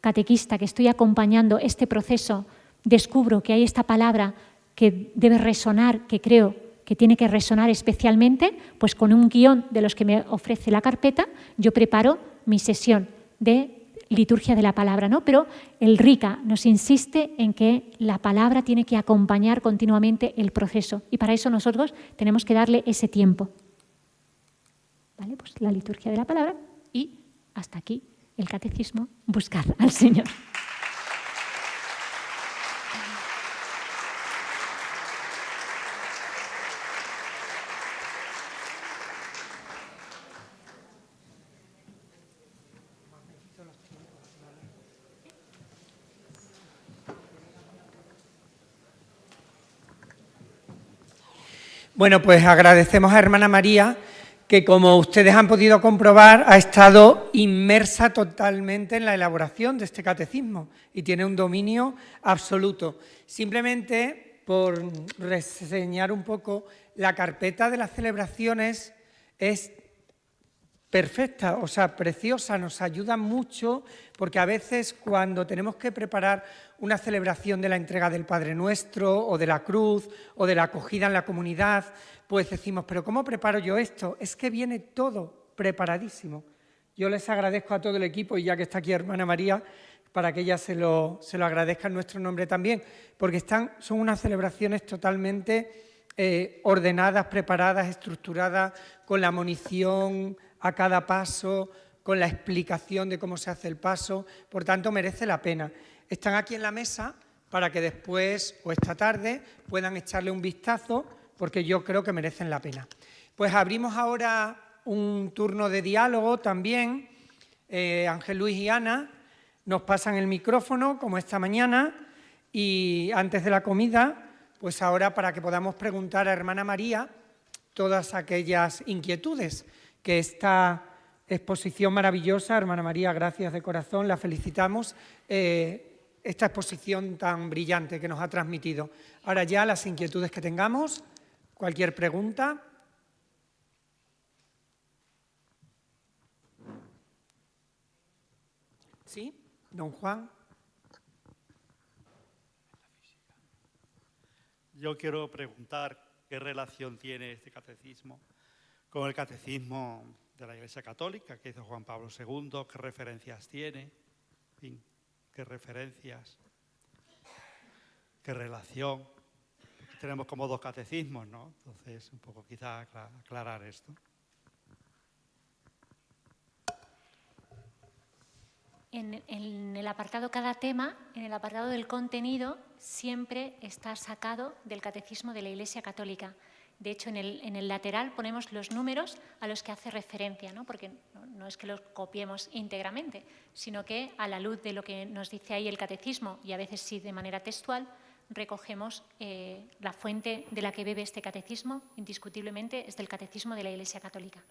Speaker 2: catequista, que estoy acompañando este proceso, descubro que hay esta palabra que debe resonar, que creo que tiene que resonar especialmente, pues con un guión de los que me ofrece la carpeta, yo preparo mi sesión de liturgia de la palabra, ¿no? Pero el RICA nos insiste en que la palabra tiene que acompañar continuamente el proceso y para eso nosotros tenemos que darle ese tiempo. ¿Vale? Pues la liturgia de la palabra y hasta aquí el catecismo, buscar al Señor.
Speaker 1: Bueno, pues agradecemos a Hermana María, que como ustedes han podido comprobar, ha estado inmersa totalmente en la elaboración de este catecismo y tiene un dominio absoluto. Simplemente, por reseñar un poco, la carpeta de las celebraciones es perfecta, o sea, preciosa, nos ayuda mucho, porque a veces cuando tenemos que preparar una celebración de la entrega del Padre Nuestro, o de la cruz, o de la acogida en la comunidad, pues decimos, ¿pero cómo preparo yo esto? Es que viene todo preparadísimo. Yo les agradezco a todo el equipo, y ya que está aquí Hermana María, para que ella se lo agradezca en nuestro nombre también, porque son unas celebraciones totalmente ordenadas, preparadas, estructuradas, con la munición a cada paso, con la explicación de cómo se hace el paso, por tanto merece la pena. Están aquí en la mesa para que después o esta tarde puedan echarle un vistazo, porque yo creo que merecen la pena. Pues abrimos ahora un turno de diálogo también. Ángel Luis y Ana nos pasan el micrófono, como esta mañana, y antes de la comida, pues ahora para que podamos preguntar a Hermana María todas aquellas inquietudes que esta exposición maravillosa, Hermana María, gracias de corazón, la felicitamos, esta exposición tan brillante que nos ha transmitido. Ahora ya las inquietudes que tengamos, cualquier pregunta. ¿Sí? Don Juan.
Speaker 3: Yo quiero preguntar qué relación tiene este catecismo con el catecismo de la Iglesia Católica que hizo Juan Pablo II, qué referencias tiene, en fin, qué referencias, qué relación. Tenemos como dos catecismos, ¿no? Entonces, un poco quizá aclarar esto.
Speaker 2: En el apartado cada tema, en el apartado del contenido, siempre está sacado del catecismo de la Iglesia Católica. De hecho, en el lateral ponemos los números a los que hace referencia, ¿no? Porque no es que los copiemos íntegramente, sino que a la luz de lo que nos dice ahí el catecismo, y a veces sí de manera textual, recogemos la fuente de la que bebe este catecismo, indiscutiblemente es del catecismo de la Iglesia Católica.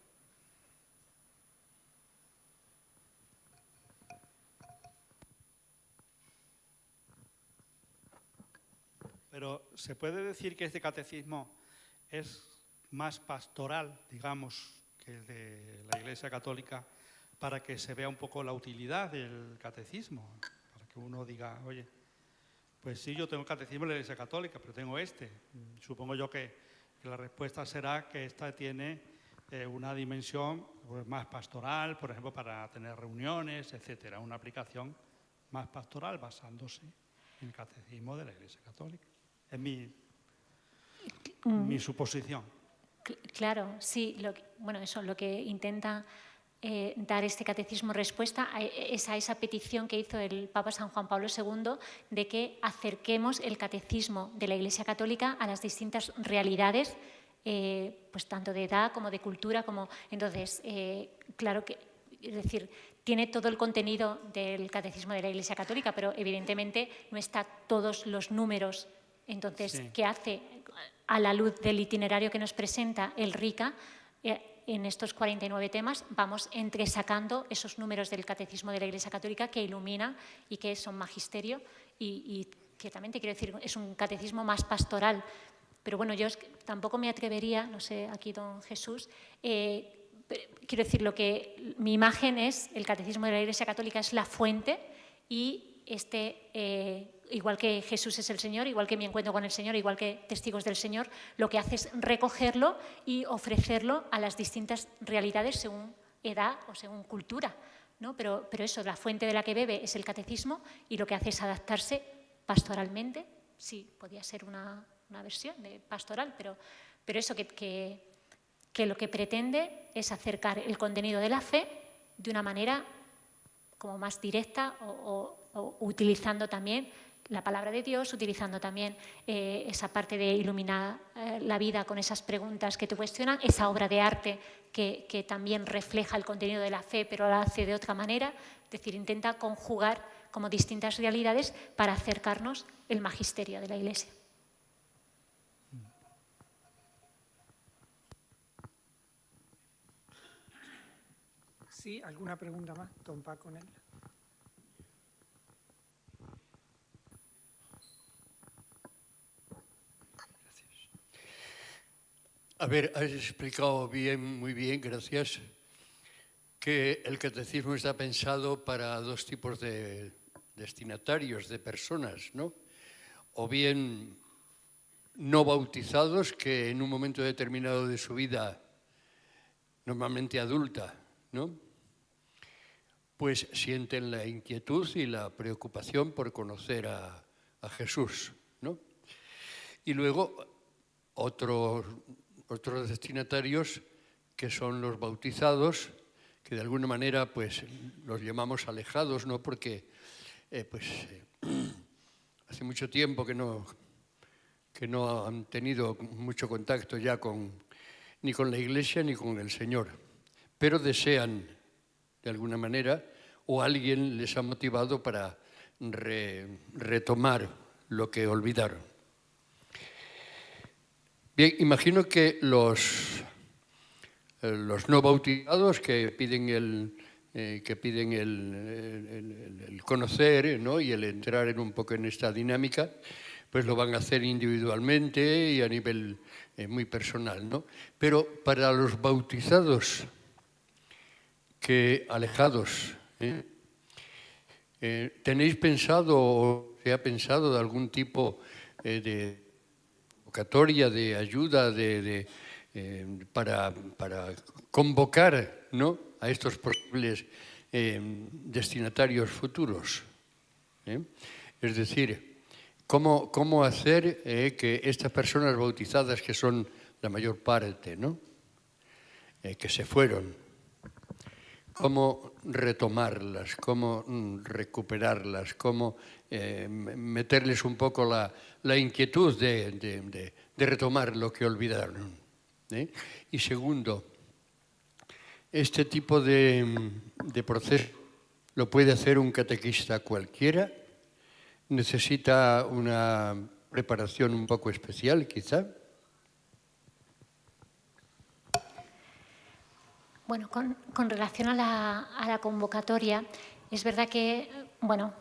Speaker 3: Pero ¿se puede decir que este catecismo es más pastoral, digamos, que el de la Iglesia Católica, para que se vea un poco la utilidad del catecismo? Para que uno diga, oye, pues sí, yo tengo el catecismo de la Iglesia Católica, pero tengo este. Supongo yo que la respuesta será que esta tiene una dimensión pues, más pastoral, por ejemplo, para tener reuniones, etcétera. Una aplicación más pastoral basándose en el catecismo de la Iglesia Católica. Es mi suposición.
Speaker 2: Claro, sí. Lo que intenta dar este catecismo respuesta es a esa petición que hizo el Papa San Juan Pablo II de que acerquemos el catecismo de la Iglesia Católica a las distintas realidades, pues tanto de edad como de cultura. Entonces, claro que, es decir, tiene todo el contenido del catecismo de la Iglesia Católica, pero evidentemente no está todos los números. Entonces, sí. ¿Qué hace? A la luz del itinerario que nos presenta el RICA, en estos 49 temas vamos entresacando esos números del Catecismo de la Iglesia Católica que iluminan y que son magisterio y ciertamente, quiero decir, es un catecismo más pastoral. Pero bueno, yo tampoco me atrevería, no sé, aquí don Jesús, quiero decir, mi imagen es, el Catecismo de la Iglesia Católica es la fuente y igual que Jesús es el Señor, igual que mi encuentro con el Señor, igual que testigos del Señor, lo que hace es recogerlo y ofrecerlo a las distintas realidades según edad o según cultura, ¿no? Pero eso, la fuente de la que bebe es el catecismo y lo que hace es adaptarse pastoralmente. Sí, podía ser una versión de pastoral, pero eso que lo que pretende es acercar el contenido de la fe de una manera como más directa o utilizando también la palabra de Dios, utilizando también esa parte de iluminar la vida con esas preguntas que te cuestionan, esa obra de arte que también refleja el contenido de la fe, pero la hace de otra manera. Es decir, intenta conjugar como distintas realidades para acercarnos el magisterio de la Iglesia.
Speaker 1: Sí, ¿alguna pregunta más? Don Paco Nel.
Speaker 4: A ver, has explicado muy bien, gracias, que el catecismo está pensado para dos tipos de destinatarios, de personas, ¿no? O bien no bautizados que en un momento determinado de su vida, normalmente adulta, ¿no?, pues sienten la inquietud y la preocupación por conocer a Jesús, ¿no? Y luego otros destinatarios que son los bautizados, que de alguna manera pues los llamamos alejados, ¿no? Porque hace mucho tiempo que no han tenido mucho contacto ya ni con la Iglesia ni con el Señor, pero desean de alguna manera, o alguien les ha motivado para retomar lo que olvidaron. Bien, imagino que los no bautizados que piden el conocer, ¿no?, y el entrar un poco en esta dinámica, pues lo van a hacer individualmente y a nivel muy personal, ¿no? Pero para los bautizados que alejados, ¿tenéis pensado o se ha pensado de algún tipo de convocatoria, de ayuda para convocar, ¿no?, a estos posibles destinatarios futuros? Es decir, ¿cómo hacer que estas personas bautizadas, que son la mayor parte, ¿no?, que se fueron, cómo retomarlas, cómo recuperarlas, cómo meterles un poco la inquietud de retomar lo que olvidaron? Y segundo, este tipo de proceso lo puede hacer un catequista cualquiera, necesita una preparación un poco especial, quizá.
Speaker 2: Bueno, con relación a la convocatoria, es verdad que, bueno,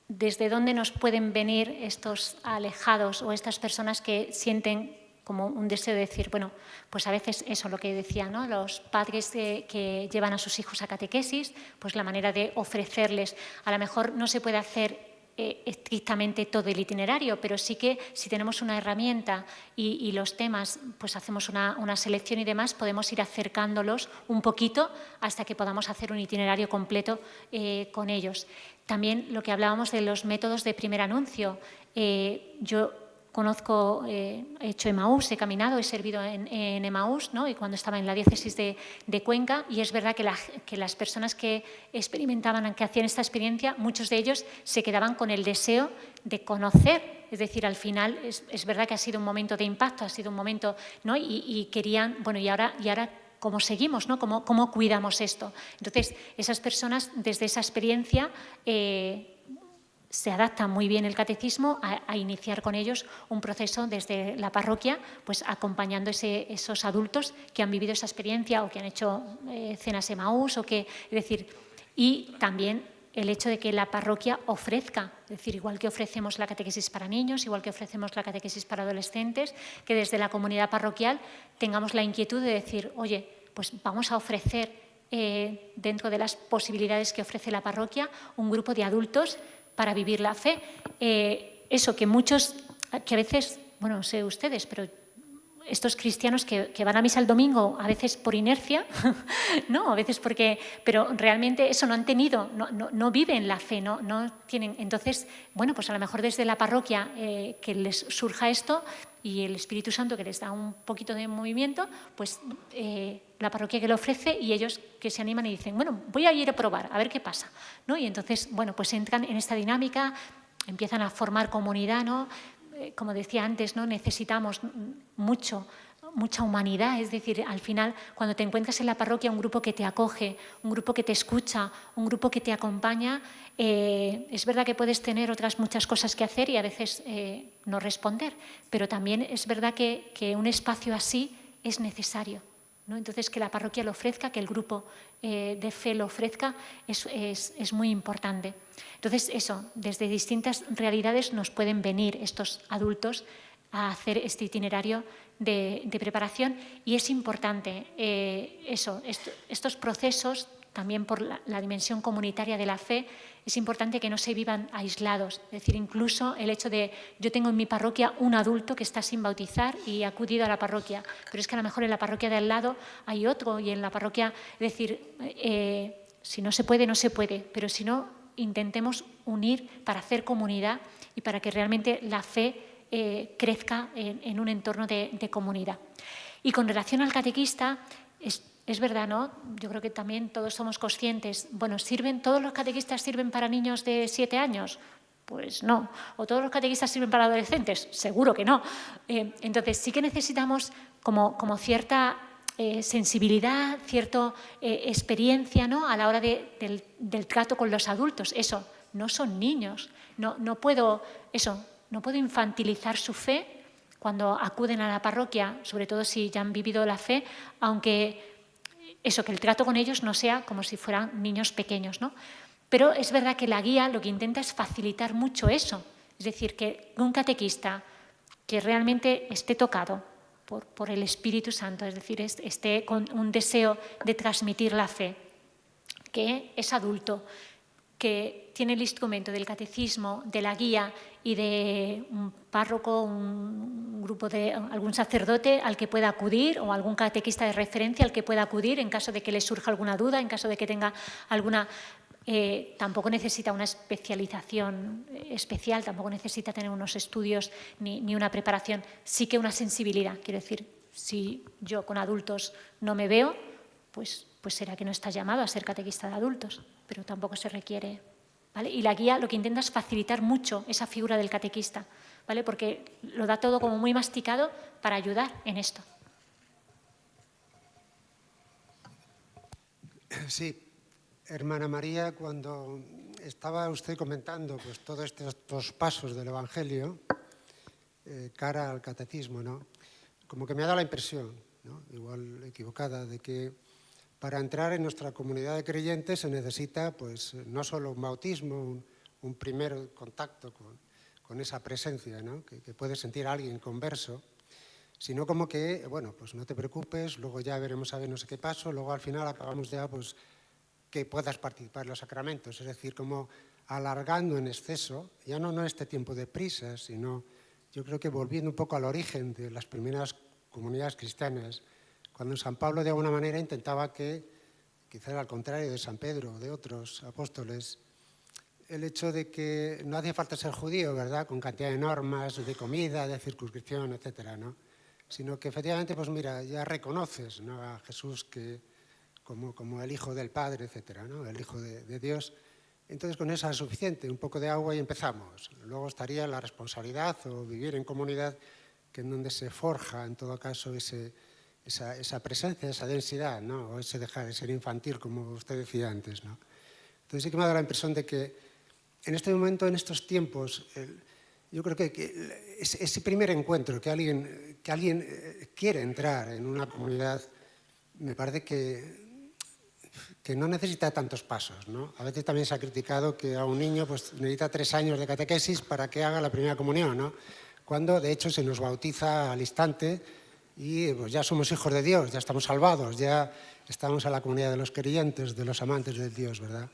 Speaker 2: desde dónde nos pueden venir estos alejados o estas personas que sienten como un deseo de decir, bueno, pues a veces eso, lo que decía, ¿no?, los padres que llevan a sus hijos a catequesis, pues la manera de ofrecerles, a lo mejor no se puede hacer estrictamente todo el itinerario, pero sí que si tenemos una herramienta y los temas, pues hacemos una selección y demás, podemos ir acercándolos un poquito hasta que podamos hacer un itinerario completo con ellos. También lo que hablábamos de los métodos de primer anuncio. Yo conozco, he hecho Emaús, he caminado, he servido en Emaús, ¿no?, y cuando estaba en la diócesis de Cuenca, y es verdad que las personas que experimentaban, que hacían esta experiencia, muchos de ellos se quedaban con el deseo de conocer. Es decir, al final es verdad que ha sido un momento de impacto, ha sido un momento, ¿no?, y querían, bueno, y ahora ¿cómo seguimos, ¿no? ¿Cómo cuidamos esto? Entonces, esas personas, desde esa experiencia, se adapta muy bien el catecismo a iniciar con ellos un proceso desde la parroquia, pues acompañando esos adultos que han vivido esa experiencia o que han hecho cenas Emaús, es decir, y también el hecho de que la parroquia ofrezca, es decir, igual que ofrecemos la catequesis para niños, igual que ofrecemos la catequesis para adolescentes, que desde la comunidad parroquial tengamos la inquietud de decir, oye, pues vamos a ofrecer dentro de las posibilidades que ofrece la parroquia un grupo de adultos para vivir la fe. Eso que muchos, que a veces, bueno, no sé ustedes, pero estos cristianos que van a misa el domingo, a veces por inercia, ¿no? A veces pero realmente eso no han tenido, no viven la fe, no tienen. Entonces, bueno, pues a lo mejor desde la parroquia que les surja esto y el Espíritu Santo que les da un poquito de movimiento, pues la parroquia que lo ofrece y ellos que se animan y dicen, bueno, voy a ir a probar, a ver qué pasa, ¿no? Y entonces, bueno, pues entran en esta dinámica, empiezan a formar comunidad, ¿no? Como decía antes, ¿no?, necesitamos mucha humanidad, es decir, al final, cuando te encuentras en la parroquia un grupo que te acoge, un grupo que te escucha, un grupo que te acompaña, es verdad que puedes tener otras muchas cosas que hacer y a veces no responder, pero también es verdad que un espacio así es necesario, ¿no? Entonces, que la parroquia lo ofrezca, que el grupo de fe lo ofrezca, es muy importante. Entonces, eso, desde distintas realidades nos pueden venir estos adultos a hacer este itinerario de preparación, y es importante estos procesos, también por la dimensión comunitaria de la fe, es importante que no se vivan aislados. Es decir, incluso el hecho de, yo tengo en mi parroquia un adulto que está sin bautizar y ha acudido a la parroquia, pero es que a lo mejor en la parroquia de al lado hay otro, y en la parroquia, es decir, si no se puede, no se puede, pero si no, intentemos unir para hacer comunidad y para que realmente la fe crezca en un entorno de comunidad. Y con relación al catequista, es verdad, ¿no? Yo creo que también todos somos conscientes. Bueno, ¿todos los catequistas sirven para niños de 7 años? Pues no. ¿O todos los catequistas sirven para adolescentes? Seguro que no. Entonces, sí que necesitamos como cierta sensibilidad, cierta experiencia, ¿no? A la hora del trato con los adultos. Eso, no son niños. No puedo infantilizar su fe cuando acuden a la parroquia, sobre todo si ya han vivido la fe, aunque que el trato con ellos no sea como si fueran niños pequeños, ¿no? Pero es verdad que la guía lo que intenta es facilitar mucho eso. Es decir, que un catequista que realmente esté tocado por el Espíritu Santo, es decir, esté con un deseo de transmitir la fe, que es adulto, que tiene el instrumento del catecismo, de la guía y de un párroco, un grupo de algún sacerdote al que pueda acudir, o algún catequista de referencia al que pueda acudir en caso de que le surja alguna duda, en caso de que tenga alguna... tampoco necesita una especialización especial, tampoco necesita tener unos estudios ni una preparación, sí que una sensibilidad. Quiero decir, si yo con adultos no me veo, pues será que no está llamado a ser catequista de adultos, pero tampoco se requiere, ¿vale? Y la guía lo que intenta es facilitar mucho esa figura del catequista, ¿vale? Porque lo da todo como muy masticado para ayudar en esto.
Speaker 5: Sí, hermana María, cuando estaba usted comentando pues todos estos pasos del Evangelio cara al catecismo, ¿no? Como que me ha dado la impresión, ¿no? Igual equivocada, de que para entrar en nuestra comunidad de creyentes se necesita pues no solo un bautismo, un primer contacto con esa presencia, ¿no? que puede sentir alguien converso, sino como que, bueno, pues no te preocupes, luego ya veremos a ver no sé qué paso, luego al final acabamos ya pues que puedas participar en los sacramentos, es decir, como alargando en exceso, ya no en este tiempo de prisas, sino yo creo que volviendo un poco al origen de las primeras comunidades cristianas, cuando San Pablo de alguna manera intentaba que, quizás al contrario de San Pedro o de otros apóstoles, el hecho de que no hacía falta ser judío, ¿verdad?, con cantidad de normas, de comida, de circunscripción, etcétera, ¿no? Sino que efectivamente, pues mira, ya reconoces, ¿no?, a Jesús como el Hijo del Padre, etcétera, ¿no?, el Hijo de Dios. Entonces con eso es suficiente, un poco de agua y empezamos. Luego estaría la responsabilidad o vivir en comunidad, que en donde se forja, en todo caso, esa presencia, esa densidad, ¿no?, o ese dejar de ser infantil, como usted decía antes, ¿no? Entonces sí que me ha dado la impresión de que en este momento, en estos tiempos, yo creo que ese primer encuentro, que alguien quiere entrar en una comunidad, me parece que no necesita tantos pasos, ¿no? A veces también se ha criticado que a un niño pues, necesita 3 años de catequesis para que haga la primera comunión, ¿no?, cuando de hecho se nos bautiza al instante y pues, ya somos hijos de Dios, ya estamos salvados, ya estamos en la comunidad de los creyentes, de los amantes de Dios, ¿verdad?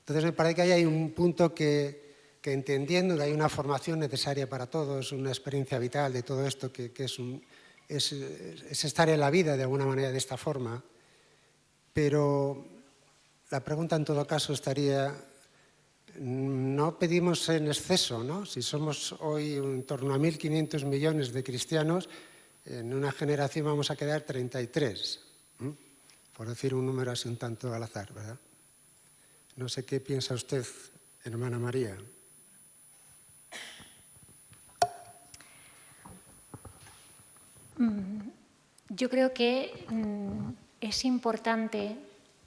Speaker 5: Entonces me parece que ahí hay un punto que entendiendo que hay una formación necesaria para todos, una experiencia vital de todo esto, que es estar en la vida de alguna manera de esta forma, pero la pregunta en todo caso estaría, no pedimos en exceso, ¿no? Si somos hoy en torno a 1.500 millones de cristianos, en una generación vamos a quedar 33, por decir un número así un tanto al azar, ¿verdad? No sé qué piensa usted, hermana María.
Speaker 2: Yo creo que es importante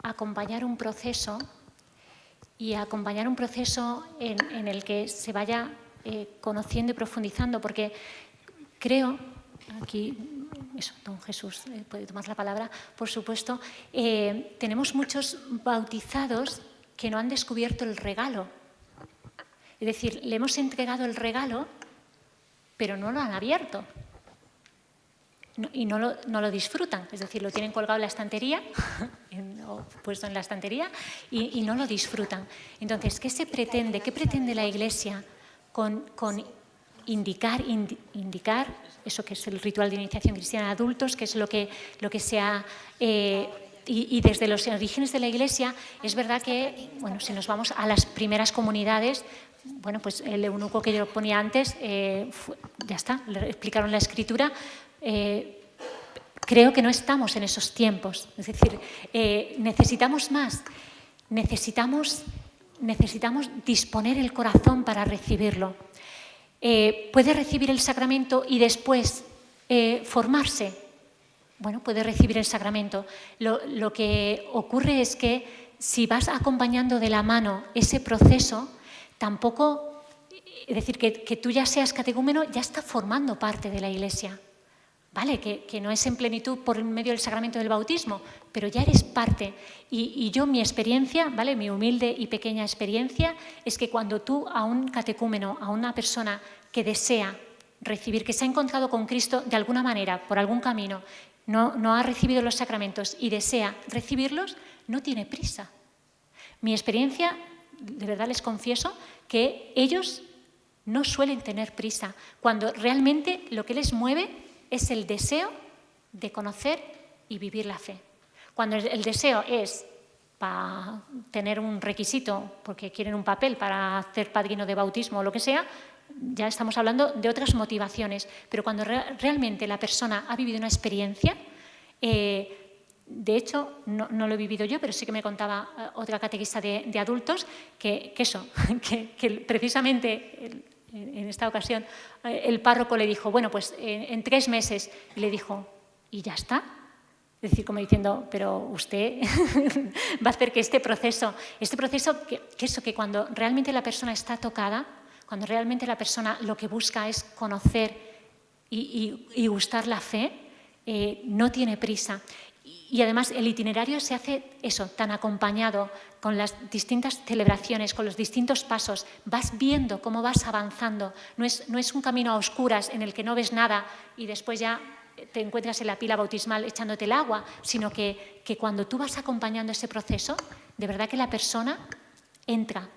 Speaker 2: acompañar un proceso en el que se vaya conociendo y profundizando, porque creo, aquí don Jesús puede tomar la palabra, por supuesto, tenemos muchos bautizados que no han descubierto el regalo. Es decir, le hemos entregado el regalo, pero no lo han abierto. Y no lo disfrutan, es decir, lo tienen colgado en la estantería, o puesto en la estantería, y no lo disfrutan. Entonces, ¿qué se pretende? ¿Qué pretende la Iglesia con indicar eso que es el ritual de iniciación cristiana de adultos, que es lo que se ha... y desde los orígenes de la Iglesia, es verdad que, bueno, si nos vamos a las primeras comunidades, bueno, pues el eunuco que yo ponía antes, ya está, le explicaron la Escritura. Creo que no estamos en esos tiempos. Es decir, necesitamos más. Necesitamos disponer el corazón para recibirlo. ¿Puede recibir el sacramento y después formarse? Bueno, puede recibir el sacramento. Lo que ocurre es que si vas acompañando de la mano ese proceso, tampoco, es decir, que tú ya seas catecúmeno, ya está formando parte de la Iglesia. ¿Vale? Que no es en plenitud por medio del sacramento del bautismo, pero ya eres parte. Y yo, mi experiencia, ¿vale? Mi humilde y pequeña experiencia, es que cuando tú a un catecúmeno, a una persona que desea recibir, que se ha encontrado con Cristo de alguna manera, por algún camino, no ha recibido los sacramentos y desea recibirlos, no tiene prisa. Mi experiencia, de verdad les confieso, que ellos no suelen tener prisa, cuando realmente lo que les mueve es el deseo de conocer y vivir la fe. Cuando el deseo es para tener un requisito, porque quieren un papel para hacer padrino de bautismo o lo que sea, ya estamos hablando de otras motivaciones. Pero cuando realmente la persona ha vivido una experiencia, de hecho, no lo he vivido yo, pero sí que me contaba otra catequista de adultos, que precisamente... En esta ocasión, el párroco le dijo, bueno, pues en 3 meses. Y le dijo, ¿y ya está? Es decir, como diciendo, pero usted va a hacer que este proceso, que cuando realmente la persona está tocada, cuando realmente la persona lo que busca es conocer y gustar la fe, no tiene prisa. Y además el itinerario se hace eso, tan acompañado con las distintas celebraciones, con los distintos pasos. Vas viendo cómo vas avanzando. No es un camino a oscuras en el que no ves nada y después ya te encuentras en la pila bautismal echándote el agua, sino que cuando tú vas acompañando ese proceso, de verdad que la persona entra,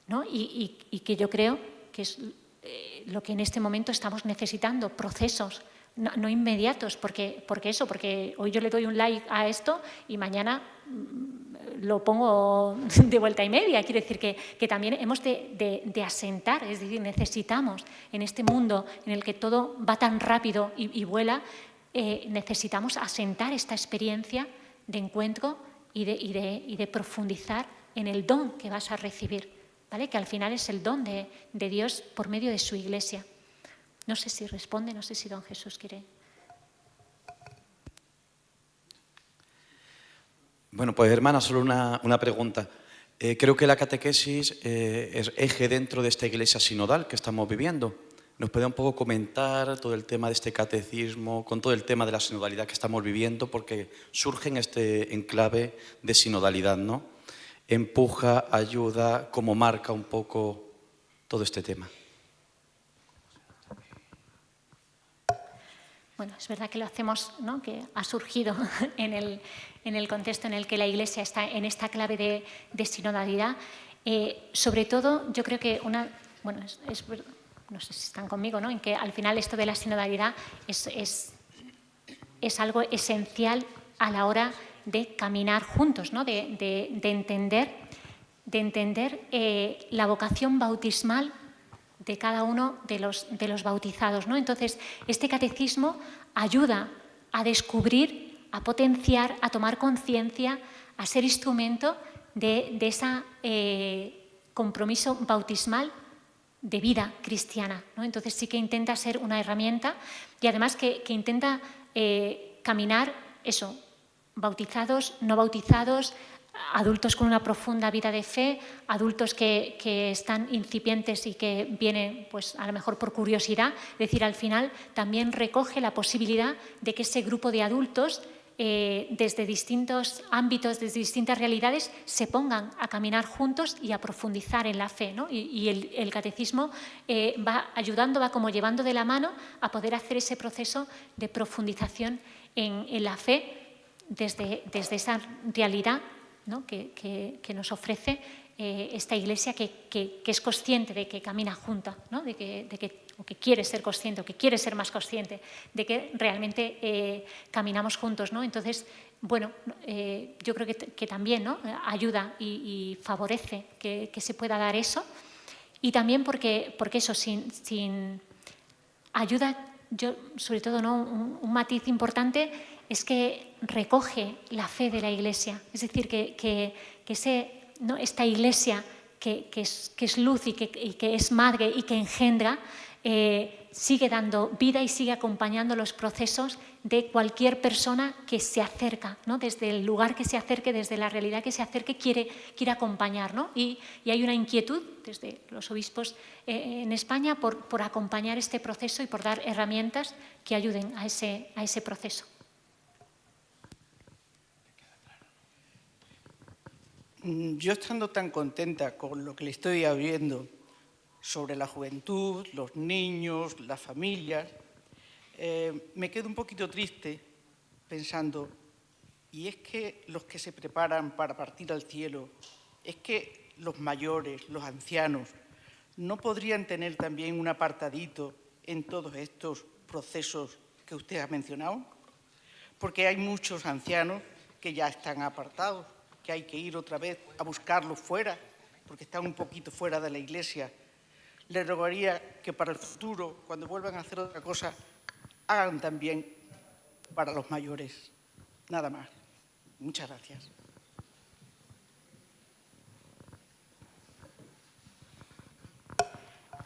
Speaker 2: ¿no? Y que yo creo que es lo que en este momento estamos necesitando, procesos. No inmediatos, porque hoy yo le doy un like a esto y mañana lo pongo de vuelta y media. Quiere decir que también hemos de asentar, es decir, necesitamos en este mundo en el que todo va tan rápido y vuela, necesitamos asentar esta experiencia de encuentro y de profundizar en el don que vas a recibir, ¿vale? Que al final es el don de Dios por medio de su Iglesia. No sé si responde, no sé si don Jesús quiere.
Speaker 6: Bueno, pues hermana, solo una pregunta. Creo que la catequesis es eje dentro de esta iglesia sinodal que estamos viviendo. ¿Nos puede un poco comentar todo el tema de este catecismo, con todo el tema de la sinodalidad que estamos viviendo? Porque surge en este enclave de sinodalidad, ¿no? Empuja, ayuda, ¿cómo marca un poco todo este tema?
Speaker 2: Bueno, es verdad que lo hacemos, ¿no? Que ha surgido en el contexto en el que la Iglesia está en esta clave de sinodalidad. Sobre todo, yo creo que no sé si están conmigo, ¿no? En que al final esto de la sinodalidad es algo esencial a la hora de caminar juntos, ¿no? De entender la vocación bautismal de cada uno de los bautizados, ¿no? Entonces, este catecismo ayuda a descubrir, a potenciar, a tomar conciencia, a ser instrumento de ese compromiso bautismal de vida cristiana, ¿no? Entonces, sí que intenta ser una herramienta y además que intenta caminar eso, bautizados, no bautizados, adultos con una profunda vida de fe, adultos que están incipientes y que vienen pues, a lo mejor por curiosidad. Es decir, al final también recoge la posibilidad de que ese grupo de adultos desde distintos ámbitos, desde distintas realidades, se pongan a caminar juntos y a profundizar en la fe, ¿no? Y el catecismo va ayudando, va como llevando de la mano a poder hacer ese proceso de profundización en la fe desde esa realidad, ¿no? que nos ofrece esta Iglesia que es consciente de que camina junta, ¿no? o que quiere ser consciente, o que quiere ser más consciente de que realmente caminamos juntos, ¿no? Entonces, bueno, yo creo que también, ¿no? ayuda y favorece que se pueda dar eso. Y también porque eso, sin ayuda, yo sobre todo, ¿no? un matiz importante es que recoge la fe de la Iglesia. Es decir, ¿no? esta Iglesia que es luz y que es madre y que engendra, sigue dando vida y sigue acompañando los procesos de cualquier persona que se acerca, ¿no? Desde el lugar que se acerque, desde la realidad que se acerque, quiere acompañar, ¿no? Y hay una inquietud desde los obispos en España por acompañar este proceso y por dar herramientas que ayuden a ese proceso.
Speaker 7: Yo estando tan contenta con lo que le estoy viendo sobre la juventud, los niños, las familias, me quedo un poquito triste pensando, y es que los que se preparan para partir al cielo, es que los mayores, los ancianos, ¿no podrían tener también un apartadito en todos estos procesos que usted ha mencionado? Porque hay muchos ancianos que ya están apartados, que hay que ir otra vez a buscarlos fuera, porque están un poquito fuera de la Iglesia. Le rogaría que para el futuro, cuando vuelvan a hacer otra cosa, hagan también para los mayores. Nada más. Muchas gracias.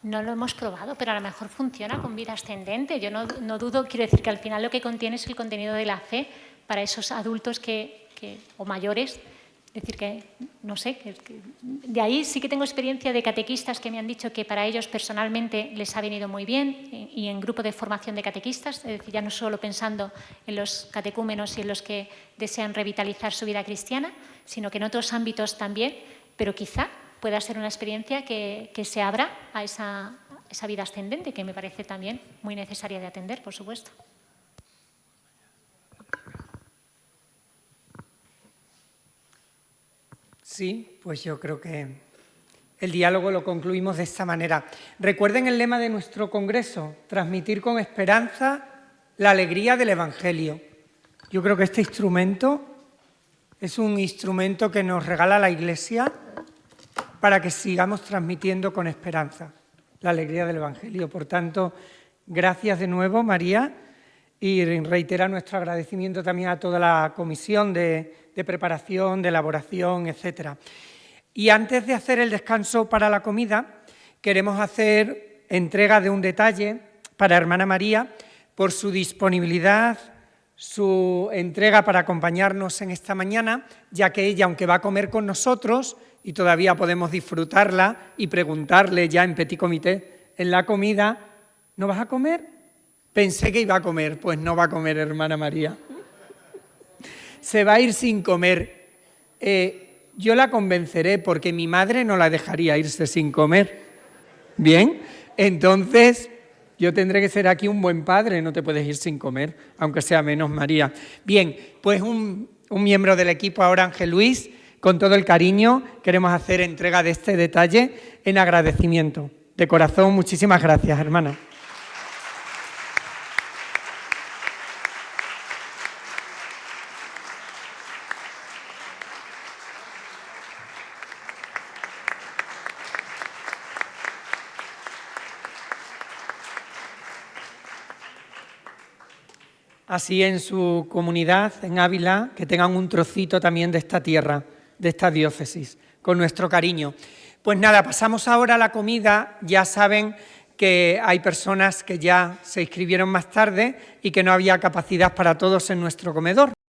Speaker 2: No lo hemos probado, pero a lo mejor funciona con vida ascendente. Yo no dudo, quiero decir que al final lo que contiene es el contenido de la fe para esos adultos o mayores. Es decir, que no sé, de ahí sí que tengo experiencia de catequistas que me han dicho que para ellos personalmente les ha venido muy bien y en grupo de formación de catequistas, es decir, ya no solo pensando en los catecúmenos y en los que desean revitalizar su vida cristiana, sino que en otros ámbitos también, pero quizá pueda ser una experiencia que se abra a esa vida ascendente, que me parece también muy necesaria de atender, por supuesto.
Speaker 1: Sí, pues yo creo que el diálogo lo concluimos de esta manera. Recuerden el lema de nuestro congreso: transmitir con esperanza la alegría del Evangelio. Yo creo que este instrumento es un instrumento que nos regala la Iglesia para que sigamos transmitiendo con esperanza la alegría del Evangelio. Por tanto, gracias de nuevo, María, y reitera nuestro agradecimiento también a toda la comisión de preparación, de elaboración, etc. Y antes de hacer el descanso para la comida, queremos hacer entrega de un detalle para Hermana María por su disponibilidad, su entrega para acompañarnos en esta mañana, ya que ella, aunque va a comer con nosotros, y todavía podemos disfrutarla y preguntarle ya en petit comité en la comida, ¿no vas a comer? Pensé que iba a comer, pues no va a comer, Hermana María. Se va a ir sin comer. Yo la convenceré porque mi madre no la dejaría irse sin comer. Bien, entonces yo tendré que ser aquí un buen padre, no te puedes ir sin comer, aunque sea menos María. Bien, pues un miembro del equipo ahora, Ángel Luis, con todo el cariño queremos hacer entrega de este detalle en agradecimiento. De corazón, muchísimas gracias, hermana. Así en su comunidad, en Ávila, que tengan un trocito también de esta tierra, de esta diócesis, con nuestro cariño. Pues nada, pasamos ahora a la comida. Ya saben que hay personas que ya se inscribieron más tarde y que no había capacidad para todos en nuestro comedor.